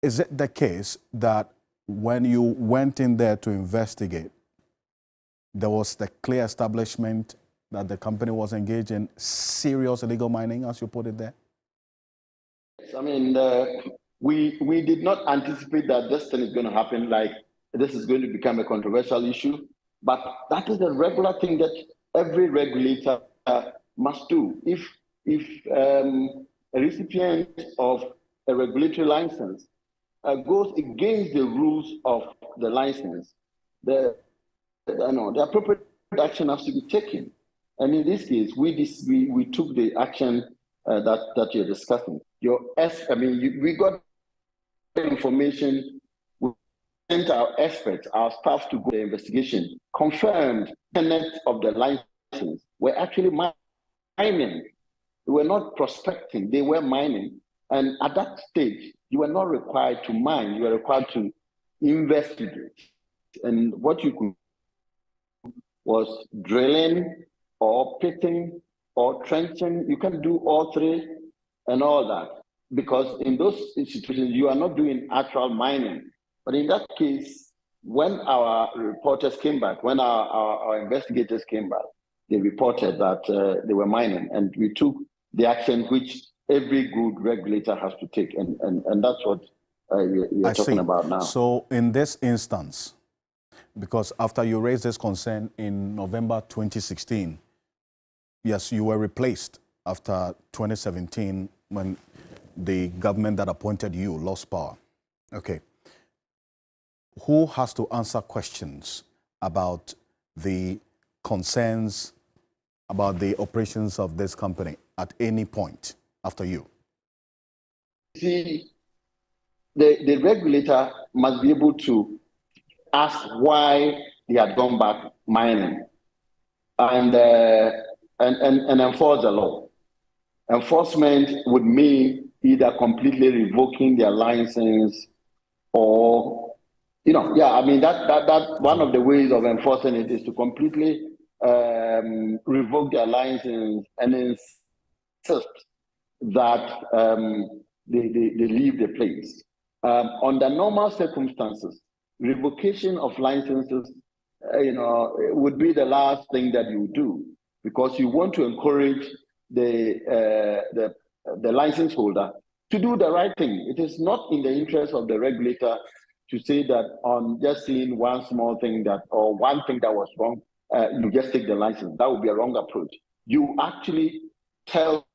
is it the case that when you went in there to investigate, there was the clear establishment that the company was engaged in serious illegal mining, as you put it there? I mean, we did not anticipate that this thing is going to happen, like this is going to become a controversial issue, but that is a regular thing that every regulator must do. If a recipient of a regulatory license goes against the rules of the license, the appropriate action has to be taken. And in this case, we took the action that you're discussing. We got information. We sent our experts, our staff, to go to the investigation. Confirmed tenants of the license were actually mining. They were not prospecting; they were mining. And at that stage, you were not required to mine. You were required to investigate. And what you could was drilling or pitting or trenching. You can do all three and all that, because in those situations, you are not doing actual mining. But in that case, when our reporters came back, when our investigators came back, they reported that they were mining, and we took the action which every good regulator has to take, and that's what you're talking about now. So in this instance, because after you raised this concern in November 2016, yes, you were replaced after 2017 when the government that appointed you lost power. Okay. Who has to answer questions about the concerns about the operations of this company at any point after you? See, the regulator must be able to ask why they had gone back mining and enforce the law. Enforcement would mean either completely revoking their license or, that one of the ways of enforcing it is to completely revoke their license and insist that they leave the place. Under normal circumstances, revocation of licenses, would be the last thing that you do, because you want to encourage the license holder to do the right thing. It is not in the interest of the regulator to say that on just seeing one small thing or one thing that was wrong, you just take the license. That would be a wrong approach. You actually tell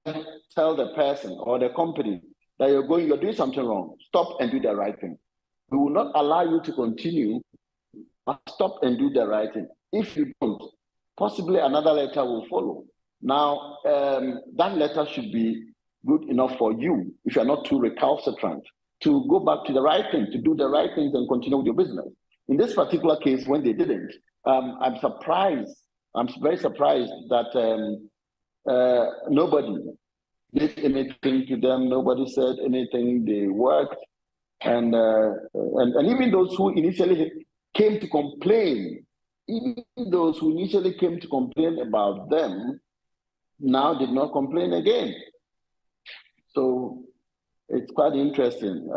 the person or the company that you're doing something wrong. Stop and do the right thing. We will not allow you to continue, but stop and do the right thing. If you don't, possibly another letter will follow. Now, that letter should be good enough for you, if you're not too recalcitrant, to go back to the right thing, to do the right things and continue with your business. In this particular case, when they didn't, I'm surprised. I'm very surprised that nobody did anything to them. Nobody said anything. They worked, and even those who initially came to complain, about them, now did not complain again. So it's quite interesting.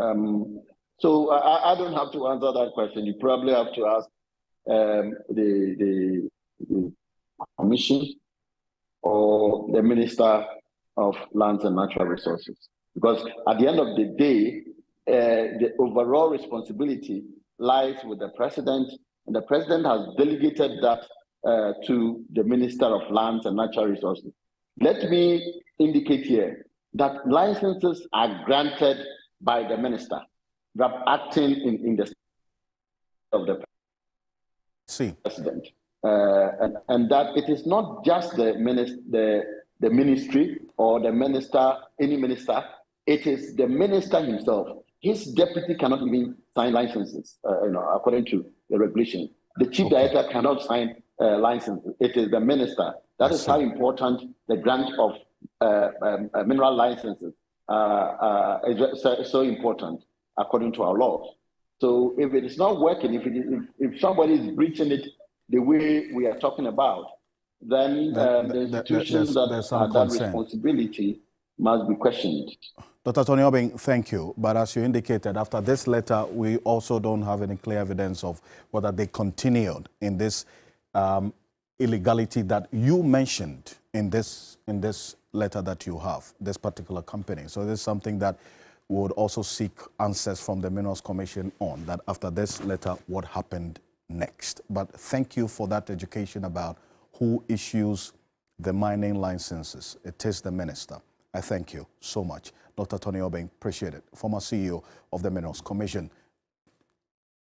So I don't have to answer that question. You probably have to ask the commission or the Minister of Lands and Natural Resources, because at the end of the day, the overall responsibility lies with the president, and the president has delegated that to the Minister of Lands and Natural Resources. Let me indicate here that licenses are granted by the minister, acting in the of the president, and that it is not just the ministry or the minister, any minister. It is the minister himself. his deputy cannot even sign licenses, according to the regulation. The chief director cannot sign licenses. It is the minister. That is how important the grant of mineral licenses is so important according to our laws. So if it is not working, if somebody is breaching it the way we are talking about, then the institutions that have that responsibility must be questioned. Dr. Tony Obeng, thank you. But as you indicated, after this letter, we also don't have any clear evidence of whether they continued in this illegality that you mentioned in this letter that you have, this particular company. So this is something that we would also seek answers from the Minerals Commission on, that after this letter, what happened next. But thank you for that education about who issues the mining licenses. It is the minister. I thank you so much. Dr. Tony Obeng, appreciate it. Former CEO of the Minerals Commission.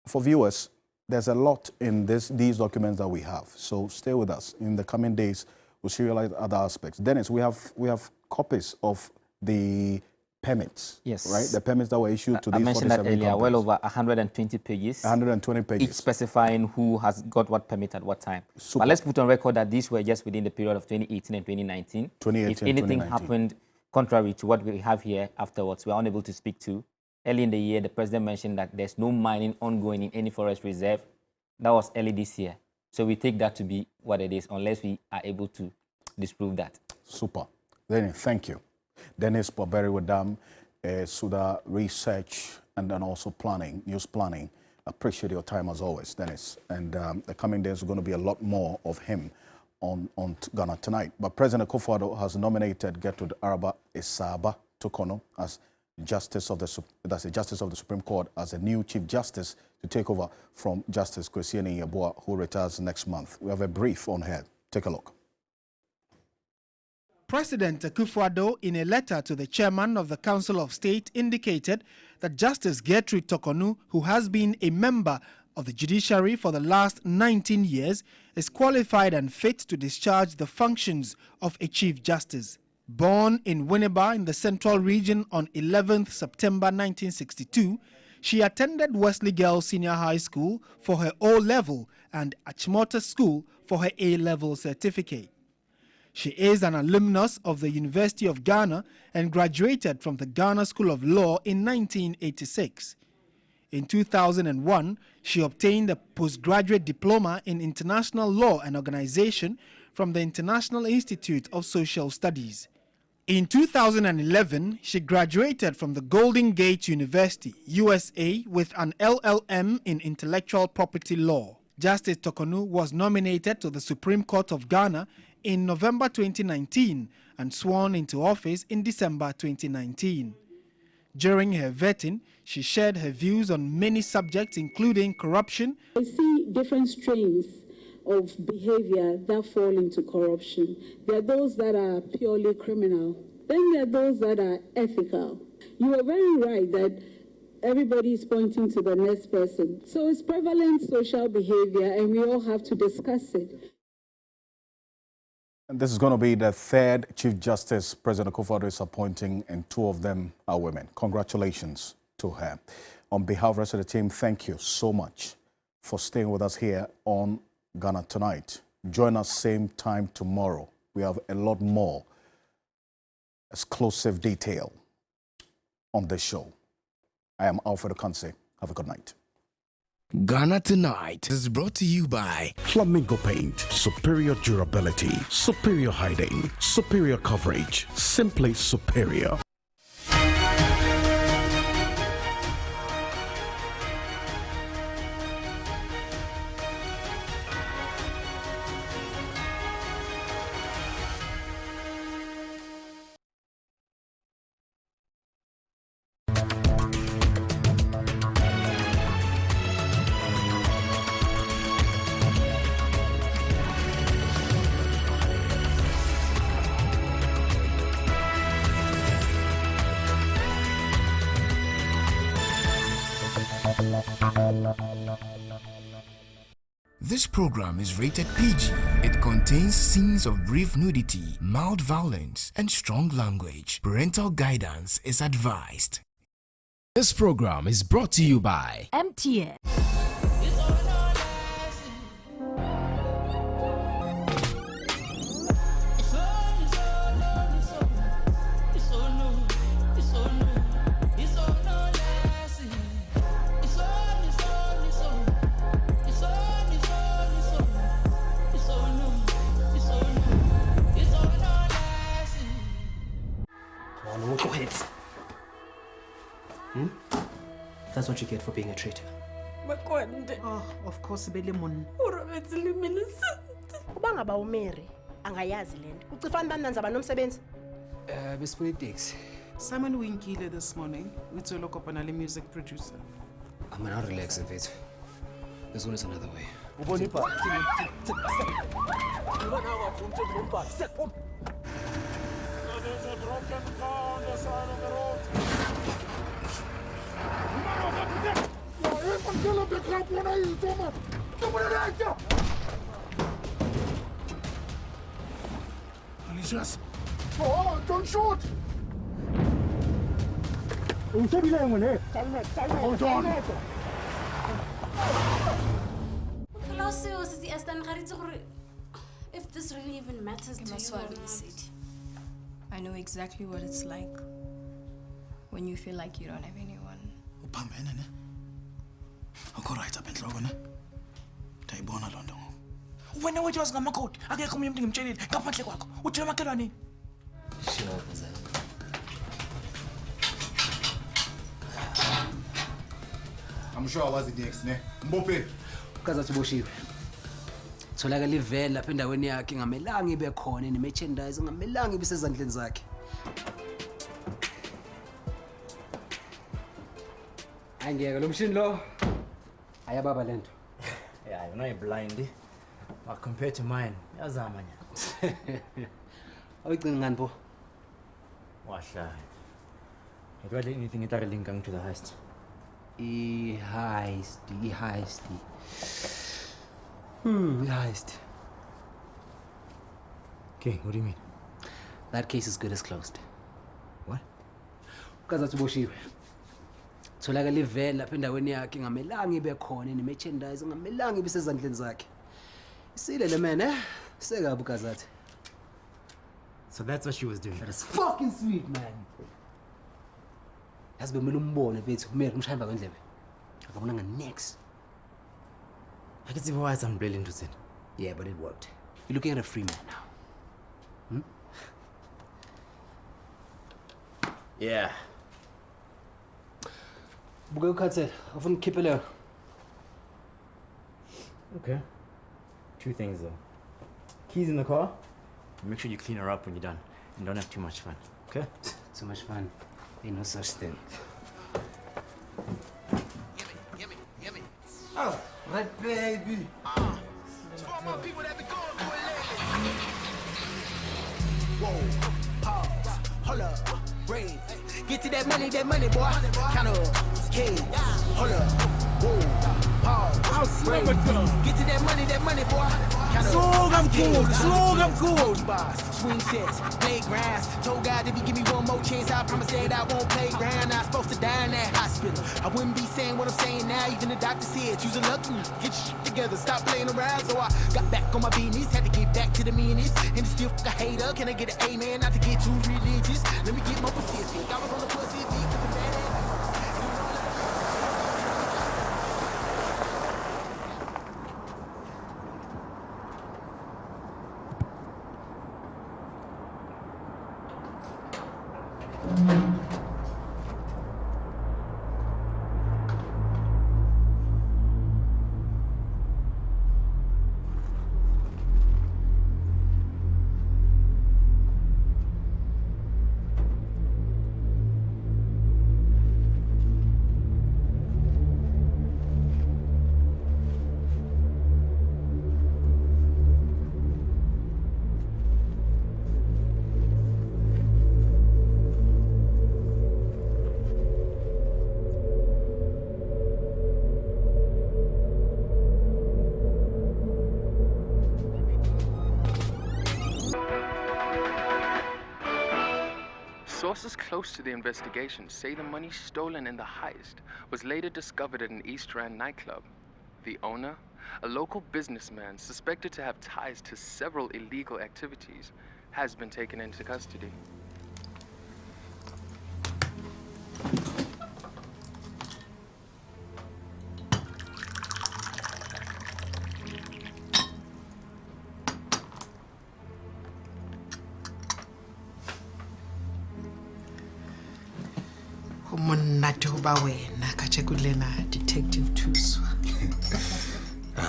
For viewers, there's a lot in these documents that we have. So stay with us. In the coming days, we'll serialize other aspects. Dennis, we have copies of the permits, yes, right? The permits that were issued to these 47 I mentioned that earlier, companies. well over 120 pages. 120 pages. Each specifying who has got what permit at what time. Super. But let's put on record that these were just within the period of 2018 and 2019. If anything happened contrary to what we have here afterwards, we are unable to speak to. Early in the year, the president mentioned that there's no mining ongoing in any forest reserve. That was early this year. So we take that to be what it is, unless we are able to disprove that. Super. Dennis, thank you. Dennis Boberi Wadam, Suda Research and then also planning, news planning. Appreciate your time as always, Dennis. And the coming days are going to be a lot more of him on Ghana Tonight. But President Akufo-Addo has nominated Gertrude Araba Esaba Tokono as Justice of the Supreme Court as the new Chief Justice to take over from Justice Kwesieni Yeboah, who retires next month. We have a brief on her. Take a look. President Akufo-Addo, in a letter to the chairman of the Council of State, indicated that Justice Gertrude Tokonu, who has been a member of the judiciary for the last 19 years, is qualified and fit to discharge the functions of a Chief Justice. Born in Winneba in the Central Region on 11th September 1962, she attended Wesley Girls Senior High School for her O-level and Achimota School for her A-level certificate. She is an alumnus of the University of Ghana and graduated from the Ghana School of Law in 1986. In 2001, she obtained a postgraduate diploma in International Law and Organization from the International Institute of Social Studies. In 2011, she graduated from the Golden Gate University, USA, with an LLM in Intellectual Property Law. Justice Tokonu was nominated to the Supreme Court of Ghana in November 2019 and sworn into office in December 2019. During her vetting, she shared her views on many subjects, including corruption. I see different strains of behavior that fall into corruption. There are those that are purely criminal. Then there are those that are ethical. You are very right that everybody is pointing to the next person. So it's prevalent social behavior, and we all have to discuss it. And this is going to be the third Chief Justice President Akufo-Addo is appointing, and two of them are women. Congratulations to her. On behalf of the rest of the team, thank you so much for staying with us here on Ghana Tonight. Join us same time tomorrow. We have a lot more exclusive detail on this show. I am Alfred Ocansey. Have a good night. Ghana Tonight is brought to you by Flamingo Paint. Superior durability, superior hiding, superior coverage, simply superior. This program is rated PG. It contains scenes of brief nudity, mild violence, and strong language. Parental guidance is advised. This program is brought to you by MTN. That's what you get for being a traitor. Oh, of course, Belimon. Kubanga ba umeri angayazi lento. Ucifana bananza banomsebenzi. Besifuna taxi. Simon Winkile this morning. Utsolo kopana le music producer. I'm not relaxing, Fitz. There's always another way. There's a broken car on the side of the road. Alicia's. Oh, don't shoot! Hold on. If this really even matters to you or not. I know exactly what it's like when you feel like you don't have anyone. When I was going to go, I get coming to him. Come on, what you make it? Sure, I'm sure I was the next, ne? Mbope. Kaza tuboshiwe. Tholaka livela lapha endaweni yakhe ngamelanga ibe khona ne-merchandise ngamelanga ibe sezandleni zakhe. Angiyeke lo mshini lo. Ayababa lento. Yeah, you're not blind. But compared to mine, yazama nya. Awucini ngani bo? Washa. It was anything that linking to the heist. Heist. Heist. Okay, what do you mean? That case is good as closed. What? Kaza tuboshiwe. Tholaka livela lapha endaweni yakhe ngamelanga ibe khona ne-merchandise ngamelanga ibe sezandleni zakhe. Isile le man, eh? Sekabu kazathi. So that's what she was doing. That is fucking sweet, man. Yazi bemele umbone bethu kumele umshayimba kwendlebe. Akabonanga next. I can see why I'm really interested. Yeah, but it worked. You're looking at a free man now. Yeah. Buka ukhathe, afuna ukhiphe leyo. Okay. Two things though. Keys in the car. Make sure you clean her up when you're done. And don't have too much fun. Okay? Too much fun. Ain't no such thing. Gimme. Oh, right baby. For my people that be going for it lately. Whoa, pause, hold up, breathe. Get to that money, boy. Count up, K, hold up, whoa, pause, breathe. Get to that money, boy. Count up, Slog, I'm cool. Swing sets, playgrounds. Told God if he give me one more chance, I promise that I won't play ground. I'm supposed to die in that hospital. I wouldn't be saying what I'm saying now. Even the doctor said, use a lucky, get your shit together, stop playing around. So I got back on my business, had to get back to the meanest. And still a hater, can I get an amen? Not to get too religious. Let me get more specific. I was on the pussy, cause I'm bad at it. close to the investigation say the money stolen in the heist was later discovered at an East Rand nightclub. The owner, a local businessman suspected to have ties to several illegal activities, has been taken into custody. Detective Tuswa.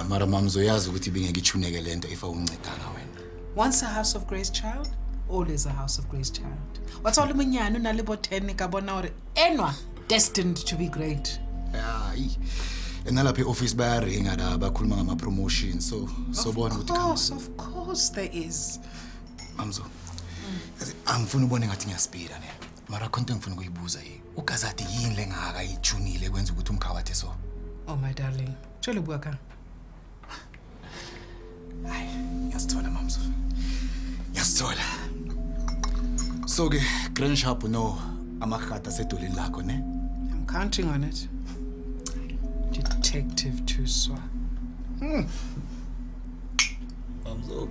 Mara mamzoyazi ukuthi bengekithuneke lento if awuncedanga wena. Once a house of grace child, always a house of grace child. What's all umunyana unalibo 10 kabona hore enwa destined to be great. Hayi. Enalapha eoffice bayaringa la bakhuluma ngama promotion so bona ukuthi Of course there is. Mamzo. Angifuni ubone ngathi ngiyaspeeda ne. Mara konke ngifuna ukuyibuza yi. Ukazati yini lengaka ichunile kwenza ukuthi umkhawathe so. Oh my darling. Chole buaka. Ay, yasithola mamzo. Yasithola. So ke Grand Shop no amakhata sedolini lakho ne? I'm counting on it. Detective Tuswa. Mamzo.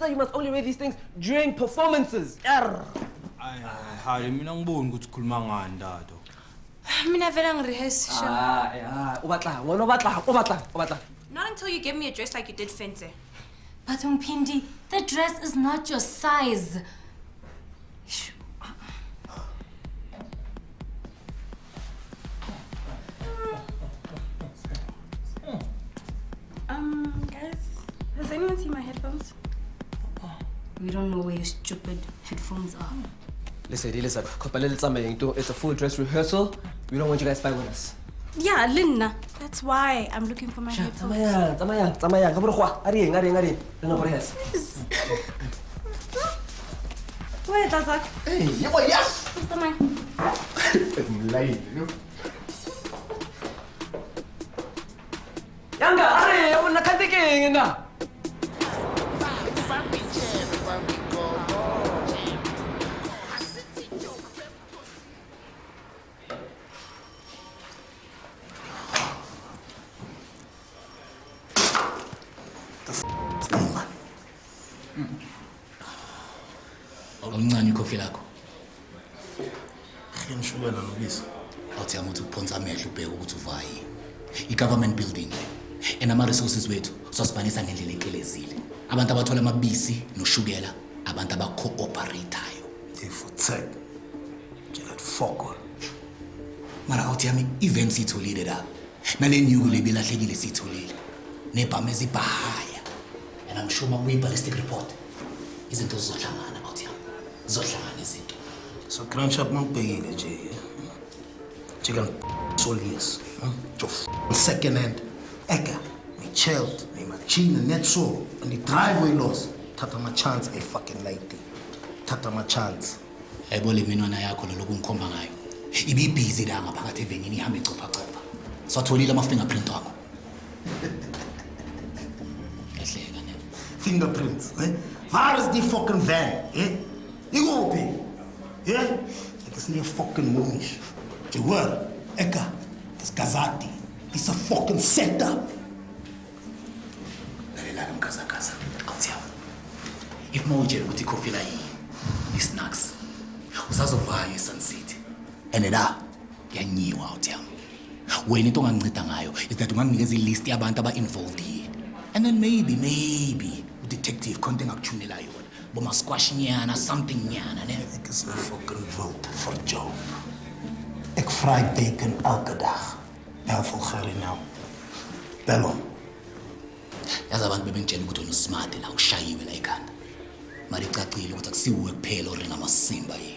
You must only read these things during performances. Hayi mina ngiboni ukuthi ukhuluma ngani dato. Mina vele ngirehearse. Ubatla. Not until you give me a dress like you did Fenty. But Mpindi, the dress is not your size. Guys, has anyone seen my headphones? We don't know where your stupid headphones are. Listen, it's a full dress rehearsal. We don't want you guys fighting with us. Yeah, Linna. That's why I'm looking for my headphones. Where does that? Hey, yes. Yanga, hurry! I'm not thinking now. Awuncane coffee lakho. Ngishubela lobisi. Awuthi amuthi ukuphonsa amehlo ubheke ukuthi uvayi. I-government building enama resources wethu sosibhanisa ngendlela eqelezile. Abantu abathola amabisi noshukela, abantu abakho-operateayo. Ifuthek. Njela foko. Mara awuthi yami events itholile la. Nale nyuku lebelahlekile sitholile. Nebhamu ezibhaya. And I'm sure my ballistic report izinto zizohlangana awuthi yami. Zizohlangana izinto. So Grand Shop mangibhekile nje. Chicken Solius. Second hand. Eka. Me chilled. Me machine net so. And the driveway loss. Tata my chance a fucking lady. Tata my chance. Ayibole minwana yakho lo lokungikhomba ngayo. Ibi busy la ngaphakathi evengini ihambe icopha. Swatholile ama fingerprint wakho. Ehleka ne. Fingerprints, eh? Where is the fucking van, eh? You go open. Yeah? Like it's near fucking Munish. Jawar, Eka, it's Gazati. It's a fucking setup. Lalela mkaza. If mawujela ukuthi coffee la snacks. Usazovaya eSun City. And la yanyiwa awuthami. Wena into onganceda ngayo is that unganginikeza ilist yabantu aba-involved here. And then maybe detective konke ngakuthunela yona. Boma squash nyana something nyana ne. Ek is 'n fucking vote for Joe. Ek fry bacon elke dag. Elfel gary nou. Bel hom. Yazi abantu bebengitshela ukuthi wena smart la ushayiwe la ekhanda. Mari icacile ukuthi akusiwe kuphela oringa amasimba yini.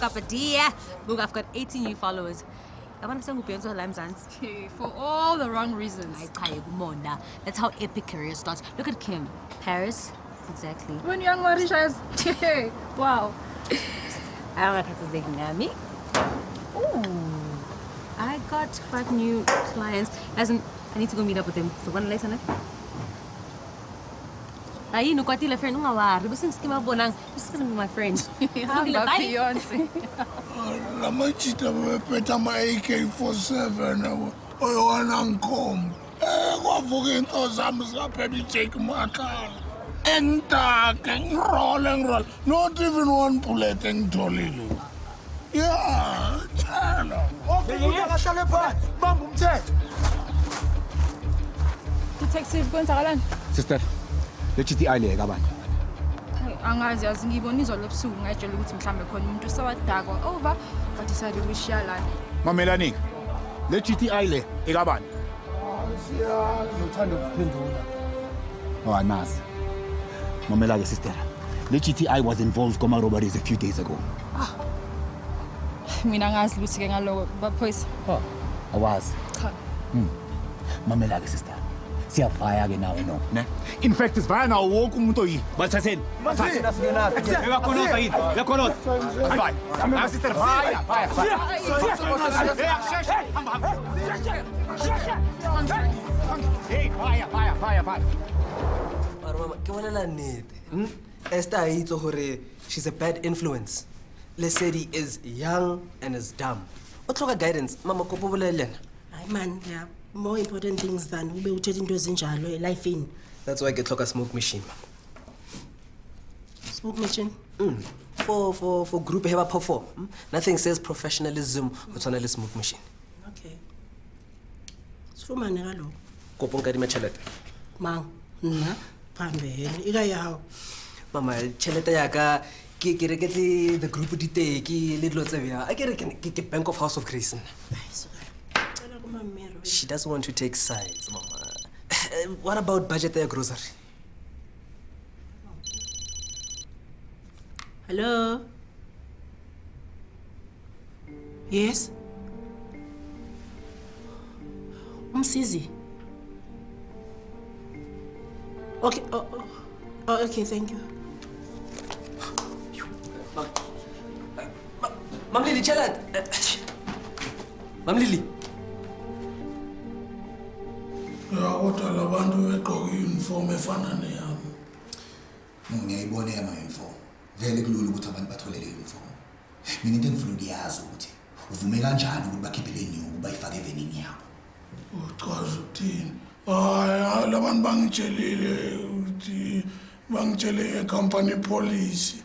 photographer, dear. Look, I've got 18 new followers. I want to send for all the wrong reasons. That's how epic career starts. Look at Kim. Paris. Exactly. When young Mauritius. Wow. I got 5 new clients. As in, I need to go meet up with them. So, one lesson. Ay, no kwatila friend nga war. Basta skima bonang. This is gonna be my friend. Beyonce. La machita peta ma AK47 oyowana nkom. Kwavuka into zami zikaphela ijake makhala. Engitake ngiroll. Not even one bullet engitholile. Yeah, tshela. Akahlale phansi. Bamba umthetho. Detective kwenzakalani? Sister, le GTI le kabani? Angazi yazi ngibona izolo ebusuku ngayitshela ukuthi mhlambe khona umuntu osawadakwa over but decided ukushiya lana. Mamelani. Le GTI le ekabani? Siyazi uthanda ukuphendula. Oh, anazi. Mamela ke sister. The GTI was involved in robberies a few days ago. Mina ngazi ukuthi ke ngaloko baphoyisa. I was. Cha. Mamela ke sister. Siyavaya ke nawe no, ne? In fact, sivaya nawo wonke umuntu oyi. Bathatheni. Bathatheni asingena. Uyakhonza yini? Uyakhonza. Bye. Hayi sister. Bye. Hey, bye. Mama, ke bolela nnete. Esther itse gore she's a bad influence. Lesedi is young and is dumb. What tlhoka guidance? Mama ko bolelena. Hayi man, there are more important things than ube uthethe into ezinjalo elifini. That's why I get tlhoka smoke machine. Smoke machine? For group heba phofo. Nothing says professionalism go tshwana le smoke machine. Okay. Sifumane galoko. Kopo nka di machelete. Mang, nna phambene ika yawo. Mama, chelete ya ka ke reketse the group diteki le dilo tse bya. A ke Bank of House of Grace. She doesn't want to take sides, Mama. What about budget ya grocery? Hello? Yes? Umsizi? Okay, okay, thank you. Mam Lily, chelat. Mam Lily. Ya kodwa labantu begqoka uniform efana neyami. Ngiyayibona yama uniform. Vele kulula ukuthi abantu bathole le uniform. Mina into engifuna ukuyazi ukuthi uvume kanjani ukuthi bakhiphe le nyuku bayifake evenini yabo. Uchaza ukuthini? Hayi, labantu bangitshelile ukuthi bangitshele company police.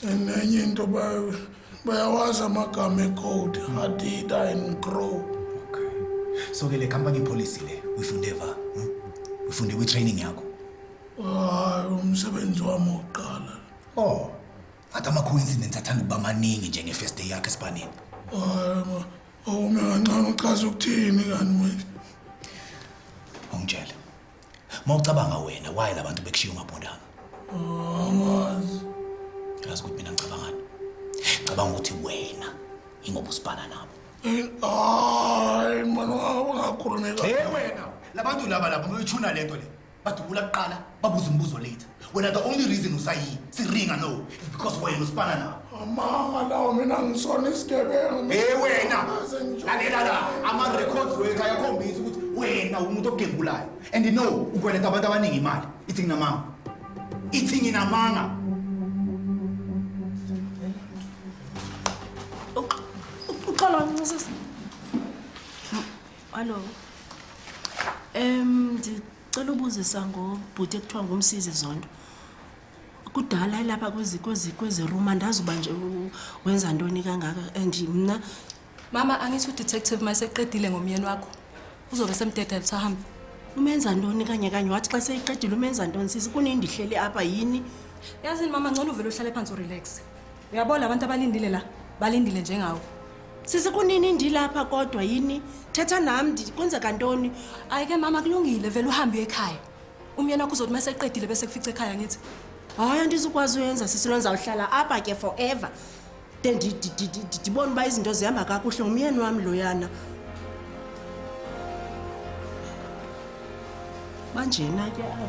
Enye into bayawazi amagama ecode, Hadida and Crow. Okay. So ke le company police le uyifunde va? Ufunde with training yakho? Umsebenzi wami oqala. Oh. Ata ama coincidence athanda ukuba maningi njenge first day yakhe esipaneni. Mina ngancane uchaza ukuthini kani manje? Ongitshela. Mawucabanga wena why labantu bekushiya ungabondanga? Angazi. Yazi ukuthi mina ngicabangani? Ngicabanga ukuthi wena ingoba usipana nabo. Hayi manje ungakhulumi kahle. Hey wena, labantu laba bayithuna lento le. Badubula kuqala babuza umbuzo later. Wena the only reason usayi siringa no is because wena usipana nabo. Amanga lawo mina ngisona isigebengu. Hey wena. Lalela ama records wethu ayakhombisa ukuthi wena umuntu ogembulayo. And you know ukweleta abantu abaningi imali. Ithi nginamanga. Ithi nginamanga. Uqala ngisisi. Hello. Ndicela ubuzisa ngobhuti ekuthiwa ngumsizi Zondo. Kudala lapha kwezi room andazi uba nje wenza ntoni kangaka and mina Mama angithi udetective maseqedile ngomyeni wakho. Uzobe semdedela sahambe. Umenza ntoni kanye wathi xa seyiqedile umenza ntoni sisi kunini ndihleli apha yini? Yazini mama ngcono uvele uhlale phansi urelax. Uyabona abantu abalindile la balindile njengawe. Sisi kunini ndilapha kodwa yini? Thetha nami kwenzeka ntoni? Ayike mama kulungile vele uhambe ekhaya. Umyeni wakho uzothi maseqedile bese kufica ekhaya ngithi. Hayi andizukwazi uyenza sisi lonza uhlala apha ke forever. ndibona uba izinto zihamba kakuhle ngumyeni wam loyana. Banjena ke apha.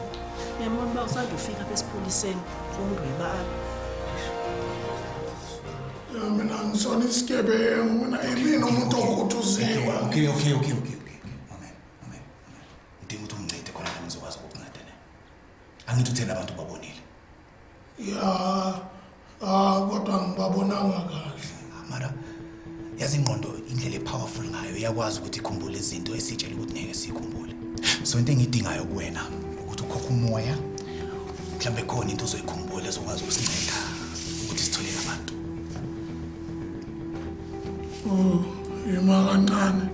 Uyabona uba usandofika apha esipoliseni zondweba apha. Mina ngisona isigebengu, mina yimina umuntu okhuthuzile. Okay. Amen. Udinga ukuthi umncede khona la ngizokwazi ukukunceda ne. Angithi uthena abantu babonile. Ya, kodwa ngibabonanga kahle. Mara yazi ingqondo indlela epowerful ngayo iyakwazi ukuthi ikhumbule izinto esitshela ukuthi ngeke sikhumbule. So into engidingayo kuwena ukuthi ukhokhe umoya mhlambe khona into ozoyikhumbula ezokwazi ukusinceda ukuthi sithole abantu. Yima kancane.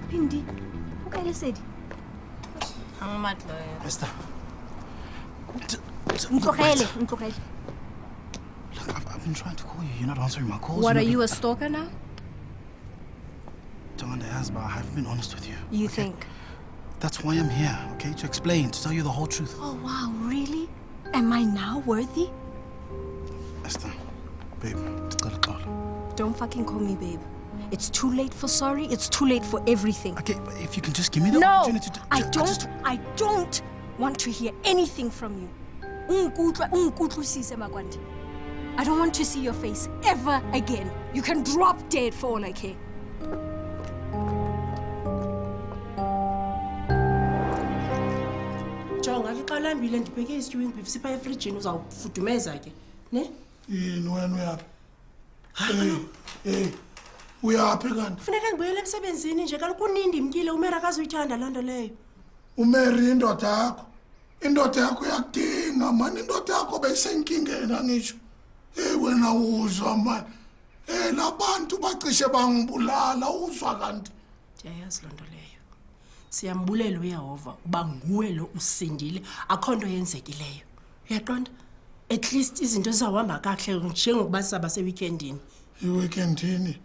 Pindi, ukayile sedi. Angimadlo. Esther. Ngitlogele. Look, I've been trying to call you. You're not answering my calls. What, are you a stalker now? Tawanda has, but I've been honest with you. You think? That's why I'm here, okay? To explain, to tell you the whole truth. Oh, wow, really? Am I now worthy? Esther, babe, Don't fucking call me babe. It's too late for sorry. It's too late for everything. Okay, but if you can just give me the opportunity to... I don't want to hear anything from you. I don't want to see your face ever again. You can drop dead for all I care. Jonga ke qalambile ndibheke isiwing beef sipha efridge uzawufudumeza ke, ne? Yini wena uyaphi? Uyaphi kanti? Kufanele ngibuyele emsebenzini nje kaloku unindi imkile umera akazuyithanda loo nto leyo. Umeri indoda yakho. Indoda yakho yakudinga mani, indoda yakho beyisenkingeni angisho. Wena uzwa mani. Labantu bacishe bangibulala uzwa kanti. Ndiyayazi loo nto leyo. Siyambulela uYehova uba nguwe lo usindile akho nto yenzekileyo. Uyaqonda? At least izinto zizawuhamba kakuhle njengokuba sisaba seweekendini. Iweekendini?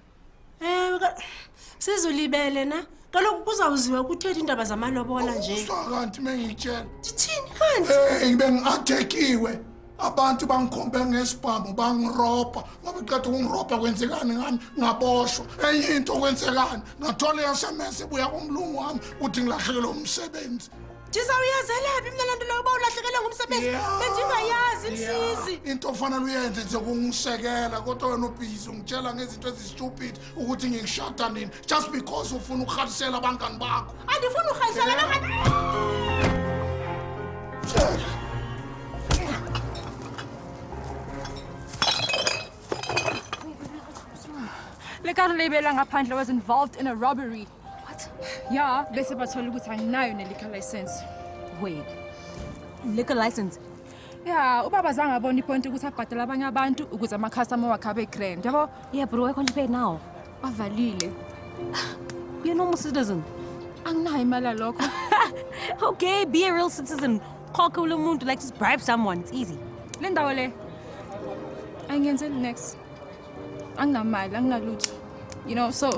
Sizulibele na? Kaloku kuzawuziwa kuthetha indaba zamalobola nje. Uzwa kanti mengitshela. Thini kanti? Bengathekiwe. Abantu bangikhombe ngesibhamu bangirobha. Ngoba iqeda ukungiroba kwenzekani ngami ngaboshwa. Enye into kwenzekani ngathola SMS ebuya kumlungu wami uthi ngilahlekelwe umsebenzi. Ndizawuyazelaphi mina lento leyo uba ulahlekelwe ngumsebenzi? Bendingayazi msisi. Into ofanele uyenze nje kungisekela kodwa wena ubhizi ungitshela ngezinto ezistupid ukuthi ngikushada nini just because ufuna ukukhalisela abangani bakho. Andifuni ukhalisela abangani. Lekarlebela ngaphandle was involved in a robbery. What? Yeah, bese bathola ukuthi anginayo ne-liquor license. Wait. Liquor license? Yeah, ubaba zange abona ipoint ukuthi abhadala abanye abantu ukuze ama-customer wakhe abe grand, yabo? Yeah, but why can't you pay now? Bavalile. Be a normal citizen. Anginayo imali lokho. Okay, be a real citizen. Call umuntu like just bribe someone. It's easy. Le ndawo le. Angiyenzeli next. Anginamali, anginalutho. You know, so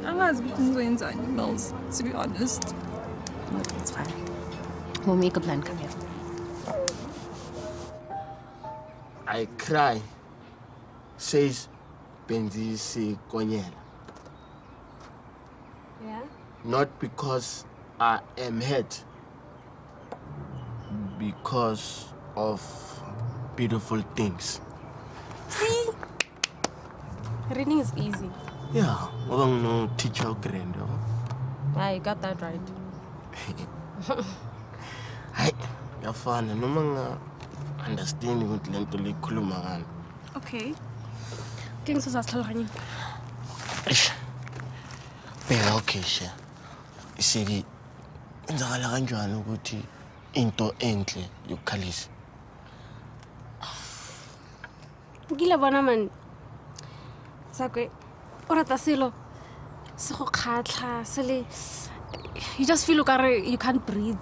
angazi ukuthi ngizoyenzani bills, to be honest. Okay, it's fine. We'll make a plan, come here. I cry, says Benzisi Konyela. Yeah? Not because I am hurt, because of beautiful things. See? Reading is easy. Yeah, I don't know teacher grand. Yeah, you got that right. Hi, you're fun. No man understanding what lento likhuluma ngani. Okay. Ke ngisazasihlanganyeni. Phela okay she. Isiki enzakala kanjani ukuthi into enhle yokukhalisa. Ngile bona man. Sakwe, orata selo. Se go khatla, sele you just feel like you can't breathe.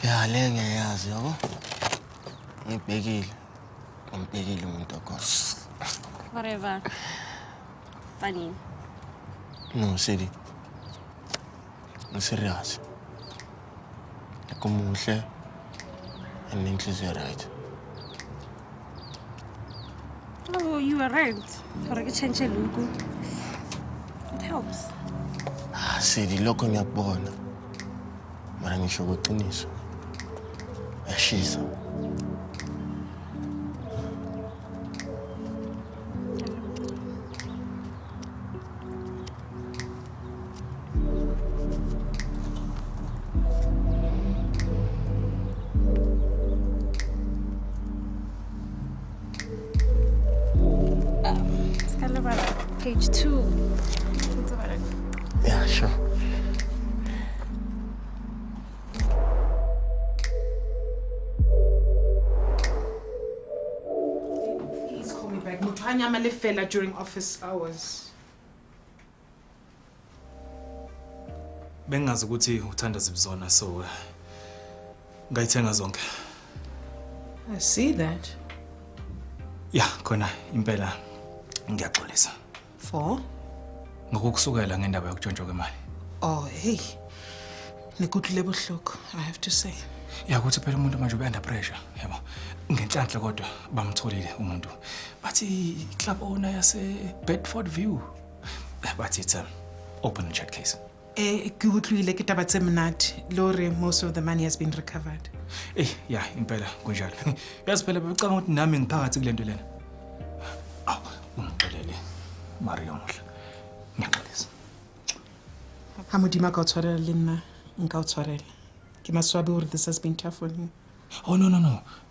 Yeah, le ngiyazi yabo. Ngibhekile. Whatever. Funny. No, Sadie. I'm serious. Como muhle and English is right. Oh, you were right. For a change look. It helps. Sadie, loko ngiyakubona. Mara ngisho kweqiniso. Yashisa. Page 2. Yeah, sure. Please call me back. Muthanya fela during office hours. Bengazi ukuthi uthanda zibzona so ngayithenga zonke. I see that. Yeah, khona impela ngiyaxolisa. For? Ngokusukela ngendaba yokuntshontsha kwemali. Oh, hey. Nikuthule buhlungu, I have to say. Yeah, kuthi phela umuntu manje ube under pressure, yabo. Ngenhlanhla kodwa bamtholile umuntu. Bathi club owner yase Bedford View. Bathi it's open and shut case. Kuthule ke taba tse mnati. Lori, most of the money has been recovered. Yeah, impela kunjalo. Yazi phela bebecanga ukuthi nami ngiphakathi kulento lena. Aw, ungixolele. Mario mhla. Ngiyaxolisa. Hamudima ka utshwarela le nna nka utshwarela. Ke maswabi hore this has been tough on you. Oh no.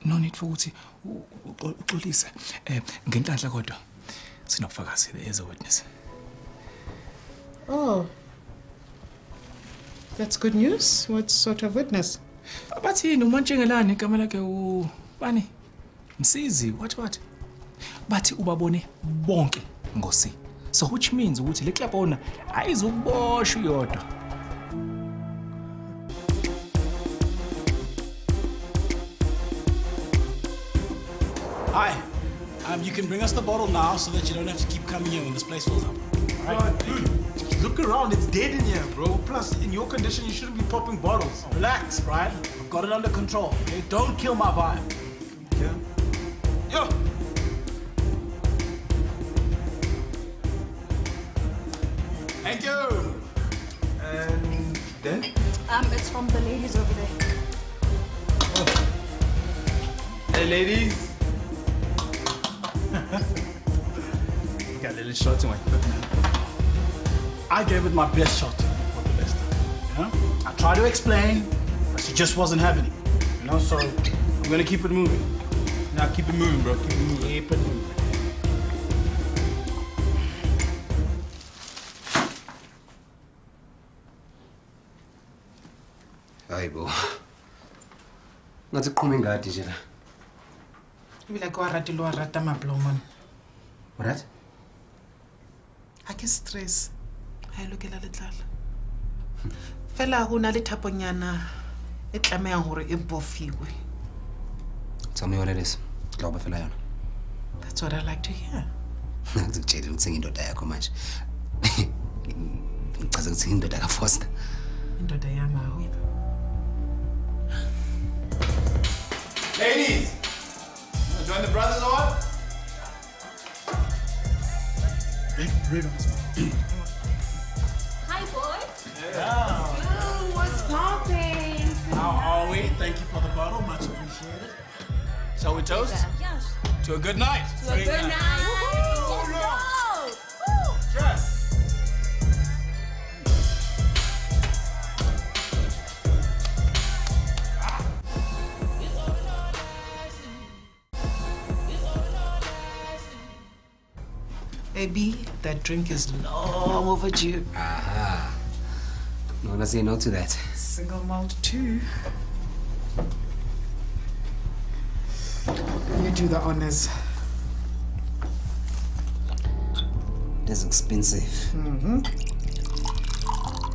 No need for ukuthi uxolise. Ngenhlanhla kodwa sinobufakazi as a witness. Oh. That's good news. What sort of witness? Bathi nomantshengelane igama lakhe ubani? Msizi, what? Bathi ubabone bonke ngosi. So which means ukuthi le club owner ayizukuboshwa yodwa. Hi. You can bring us the bottle now so that you don't have to keep coming here when this place fills up. All right. Dude, look around. It's dead in here, bro. Plus, in your condition, you shouldn't be popping bottles. Relax, right? I've got it under control. Okay? Don't kill my vibe. Okay. Yo. Thank you. And then? It's from the ladies over there. Oh. Hey, ladies. Got a little shot in my foot now. I gave it my best shot for the best. You know? I tried to explain, but she just wasn't having it. You know, so I'm gonna keep it moving. Now keep it moving, bro. Keep it moving. Keep it moving. Hayi bo. Ngathi qhuma ingadi nje la. Ibile kwa rata mablomon. What? Ake stress. Hayi lokela letlala. Fela hona le thaponyana e tlameha hore e bofiwe. Tell me what it is. Glaube fela yona. That's what I like to hear. Ngikutshela ukuthi indoda yakho manje. Ngichaza ukuthi indoda ka Foster. Indoda yami awu. Ladies, wanna join the brothers or what? Hi, boys. Yeah. Ooh, what's popping? How are we? Thank you for the bottle, much appreciated. Shall we toast? Yes. To a good night. To a good night. Let's go. Woo. Cheers. Baby, that drink is long overdue. Aha. No one say no to that. Single malt too. You do the honors. It is expensive.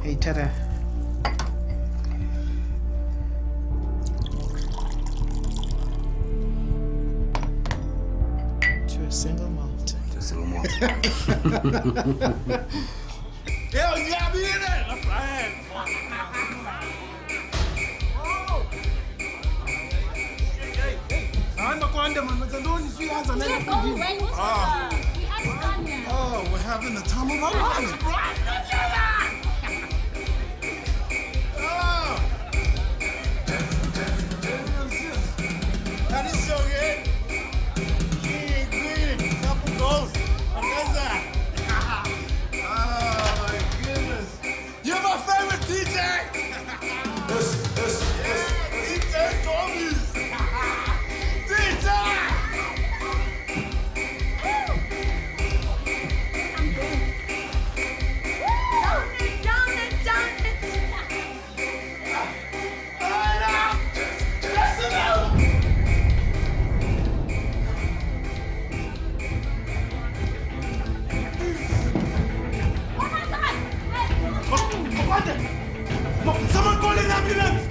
Hey, Tada. Yo, ngiyabile, Rafael. I'm a quantum, I'm a zone, you see, I'm Oh, we're having the time of our lives, bro. Oh. That is so good. King, queen, couple goals. Oh, my goodness. You're my favorite DJ. DJ Tommy. Someone call an ambulance!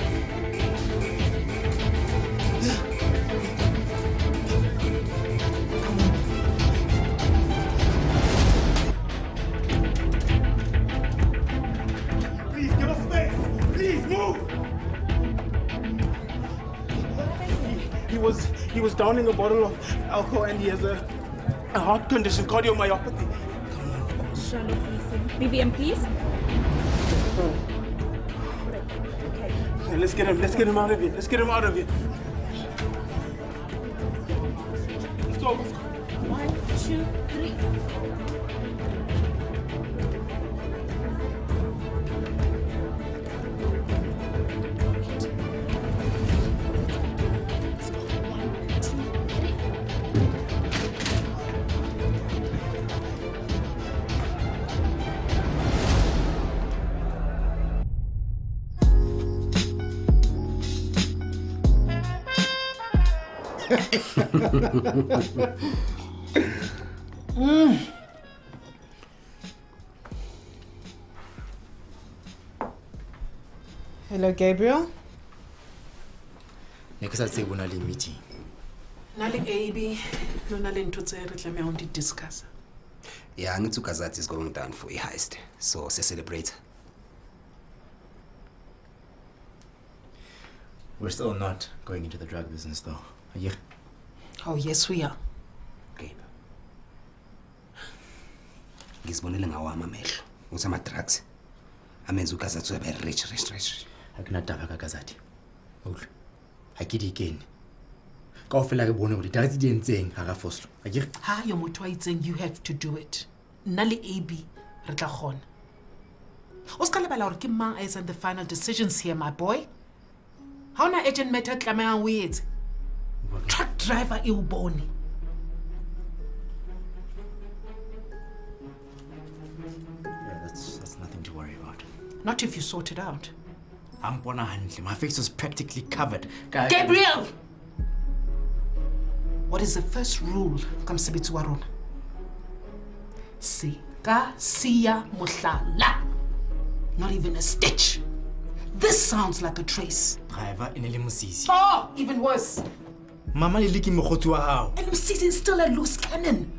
Please, give us space! Please, move! He was downing a bottle of alcohol and he has a heart condition, cardiomyopathy. Shalom, listen. Vivian, please. Okay, let's get him out of here. Let's get him out of here. Let's go. 1, 2, 3. Hello, Gabriel. Next, I'll say we're not meeting. Nali AB, no nali ntutse re tlameha ho discuss. Yeah, Ngitsukazat is going down for a heist, so celebrate. We're still not going into the drug business, though. Are you? Oh, yes, we are. Ngizibonile ngawami amehlo ukuthi ama-drugs amenza uGazathi ube rich. Akunadaba kaGazathi. Awudla. Akidikeni. Kaofela ke bona ukuthi drugs di entseng ha ka foslo. Akere? Ha yo motho wa itseng, you have to do it. Nali AB re tla khona. O ska lebala hore ke mang a etsang the final decisions here, my boy. Ha ona agent matter tlameha o etse. Truck driver e o bone. That's nothing to worry about. Not if you sort it out. My face was practically covered. Gabriel! What is the first rule? Kamsebetsi wa rona. Sika siya mohlala. Not even a stitch. This sounds like a trace. Driver in a limousine. Oh, even worse. Mama liliki mokgotsi wa hao. And Msisi is still a loose cannon.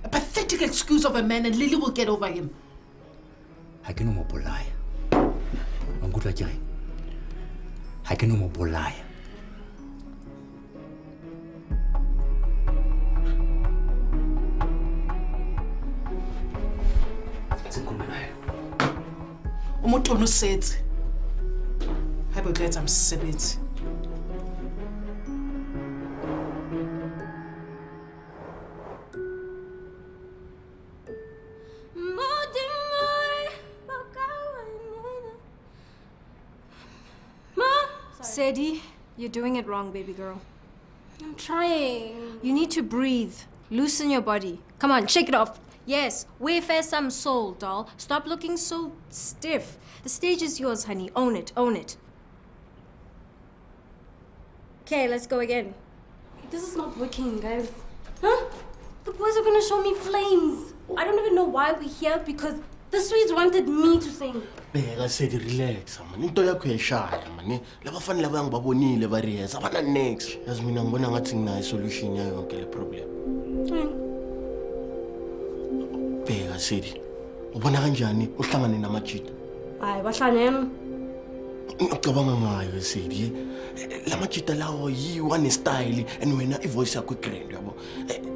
A pathetic excuse of a man, and Lily will get over him. Ha ke no mo bolaya. Wa nkutlwa ke re? Ha ke no mo bolaya. Umuntu onosetse. Haeba o tla etsa mosebetsi. Sadie, you're doing it wrong, baby girl. I'm trying. You need to breathe. Loosen your body. Come on, shake it off. Yes, wayfare some soul, doll. Stop looking so stiff. The stage is yours, honey. Own it, own it. Okay, let's go again. This is not working, guys. Huh? The boys are gonna show me flames. I don't even know why we're here because the Swedes wanted me to sing. Beka Sadie, relax man. Into yakho yeshaya man. Labafana laba ngibabonile bariyeza abana next. Yazi mina ngibona ngathi nginayo solution yayo yonke le problem. Ngiyabuzeka Sidi. Ubona kanjani uhlangane namajita? Hayi bahlangene. Ngicabanga ngayo Sidi. Lamajita lawo yiwane style and wena ivoice yakho grand yabo.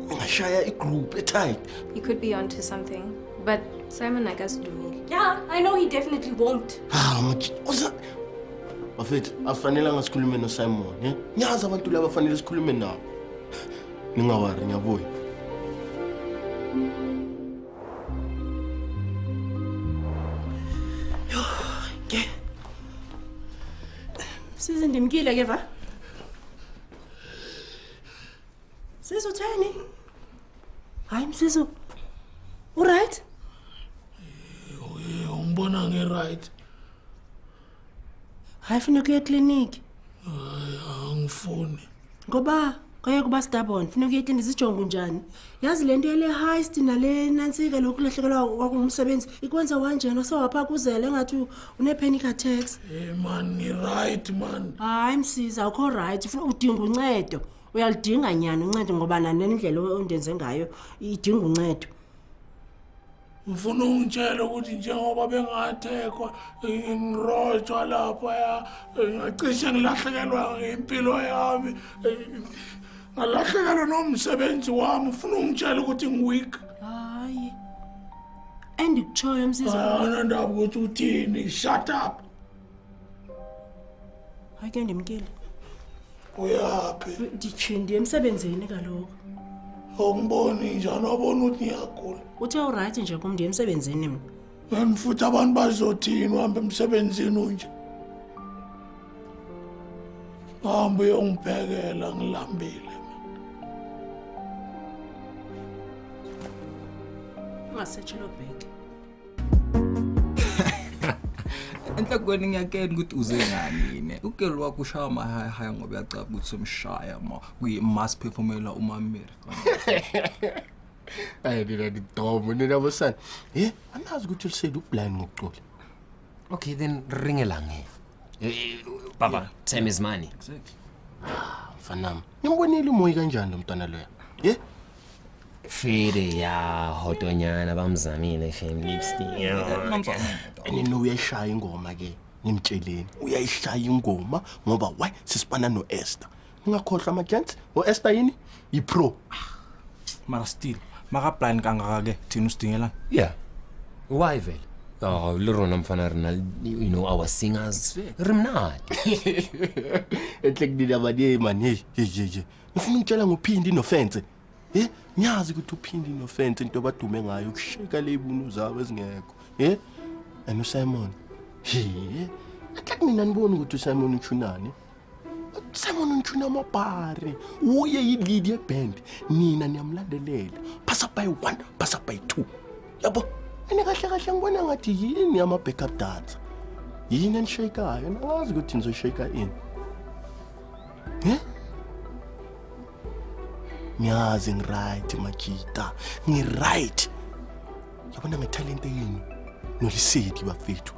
Ngashaya igroup etight. He could be onto something, but Simon akazidumile. Yeah, I know he definitely won't. Majita. Bafethu afanele ngasikhulume no Simon, eh? Nyaza abantu laba afanele sikhulume nabo. Ningawari ngiyabuya. Sizindimkile ke va? Sizothani? Hayi msizo. Alright? Ungibona nge-right. Hayi funa ukuya clinic. Angifuni. Ngoba kaya kuba stubborn, funa ukuya clinic sijonge njani? Yazi lento yele heist nale nansika lokulahlekelwa kwakungumsebenzi ikwenza kanjena sewapha kuzele engathi une panic attacks. Man, ngi-right man. Hayi msiza akho right, ufuna udinga uncedo. Uyalidinga nyani uncedo ngoba nanendlela ondenze ngayo idinga uncedo. Ufuna ungitshela ukuthi njengoba bengathekwa ngirojwa lapha ngacishe ngilahlekelwa ngempilo yami ngalahlekelwa nomsebenzi wami ufuna ungitshela ukuthi ngiweak. Hayi. Andikutshoyo msiza. Anandaba ukuthi uthini, shut up. Hayi ke ndimkile. Uyaphi? Ndichindi emsebenzini kaloku. Awungiboni njani wabona ukuthi ngiyagula. Uthe alright nje kum ndiye emsebenzini mina. Ngani futhi abantu bazothini uhambe emsebenzini unje. Hamba uyongiphekela ngilambile. Ungasetshelo bheki. Enhlokweni ngiyakena ukuthi uze ngani ne. Ugeli wakho ushaya mahaya ngoba uyacaba ukuthi somshaya ma kuyi-mass performela uMamiri. Hayi nina didomo nina bosana. Anazi ukuthi ulisedi ublind ngokucula. Okay, then ring elange. Baba, time is money. Exactly. Mfanami. Ngimbonile umoyi kanjani lo mntwana loya? Fede ya hotonyana bamzamile shame lipstick. And uyayishaya ingoma ke. Ngimtsheleni. Uyayishaya ingoma ngoba why sisipana no Esther. Ungakhohlwa amagents. Esther yini? Yi-pro. Mara still, maka blind kangaka ke thina usidingelana. Yeah. Why vele? Oh, lirona mfana rina, you know, our singers. Rimnad. Enhlekudile abanye man, hey. Ngifuna ukutshela ngophindi inoffense. Ngiyazi ukuthi uphindi inoffense into abadume ngayo ukusheka le ibunu zabo ezingekho. And uSimon. Athi mina nibona ukuthi uSimon uthunani. Simon uthuna amabhari. Uye yi-lead ye-band. Nina niyamlandelela. Pass up by 1, pass up by 2. Yabo. Ene kahle ngibona ngathi yini ama backup data. Yini enishayikayo. Ngazi ukuthi nizoshayika ini. Ngiyazi ngiright Makita. Ngiright. Yabona ngetalent yini. Nolisedi bafethu.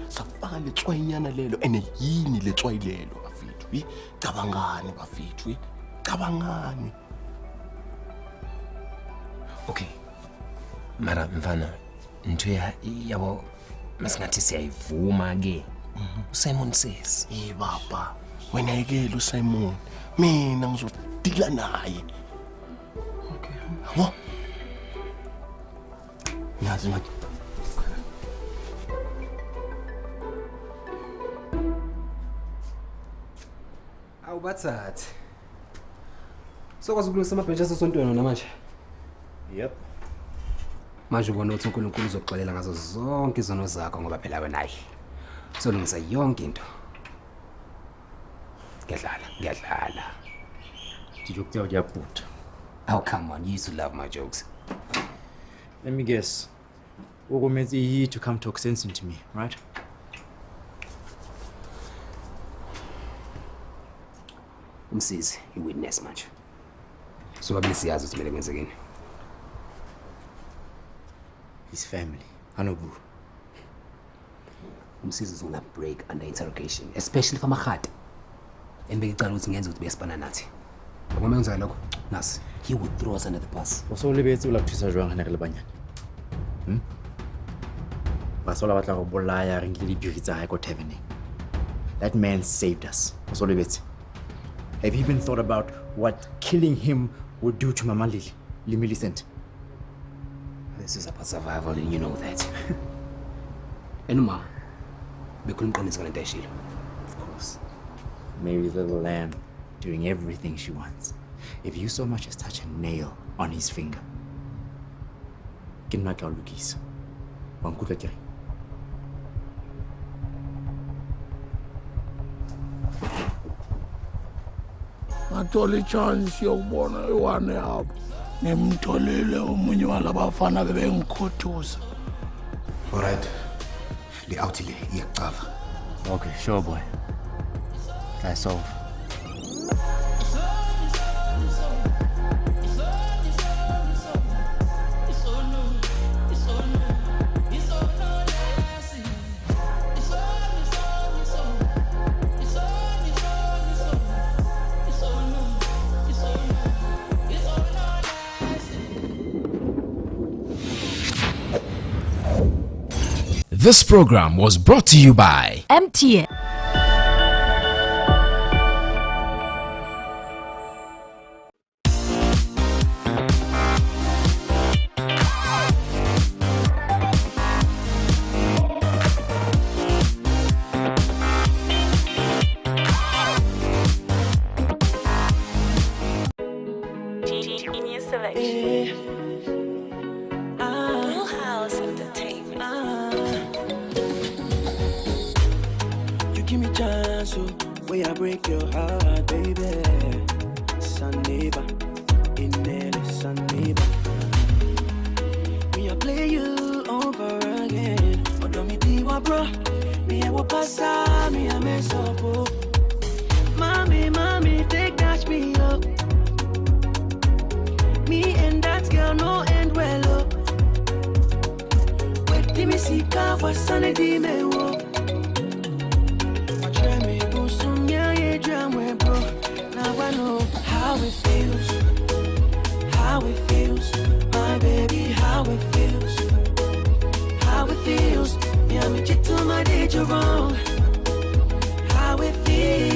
Safaka letswayinyana lelo ene yini letswayi lelo bafethu. Cabangani bafethu. Cabangani. Okay. Mara mfana ntwe yabo masingathi siyayivuma ke. uSimon says, baba, wena yekela uSimon. Mina ngizodila naye. Okay. Yabo. Ngiyazi manje. Awubathathe. Sokwazi ukulungisa amabhentshi asesontweni namanje. Yep. Manje ubona ukuthi uNkulunkulu uzokuxolela ngazo zonke izono zakho ngoba phela wena naye. Uzolungisa yonke into. Ngiyadlala. Joke yakho yaputha. Oh come on, you used to love my jokes. Let me guess. Ugomenzi here to come talk sense into me, right? Umsizi, i-witness manje. So abili siyazi ukuthi kumele kwenzekeni. His family. Anobu. Umsizi uzona break under interrogation, especially for Mahata. Engicela ukuthi ngenze ukuthi besipana nathi. Ngoba menza lokho, nasi, he would throw us under the bus. So lebetse ula kuthisa jwang hana le banyana. Basola batla go bolaya re nkile dibiri tsa hae ko taverning. That man saved us. Have you even thought about what killing him would do to Mama Lily, Millicent? This is about survival, and you know that. And Ma, we couldn't go to the Shilo. Of course. Mary's little lamb doing everything she wants. If you so much as touch a nail on his finger, can make our lookies. One good letter. Ngathola chance yokubona iwane yabo ngimtholile umunye walabafana bebengikhuthuza. All right. Le outile iyacava. Okay, sure boy. I solve. This program was brought to you by MTN. Mommy, take catch me up. Me and that girl no end well up. Wait, me see car for sanity me wo. Try me go soon, yeah, jam we bro. Now I know how it feels, my baby, how it feels. Yeah, me check to my day, you're wrong. How it feels.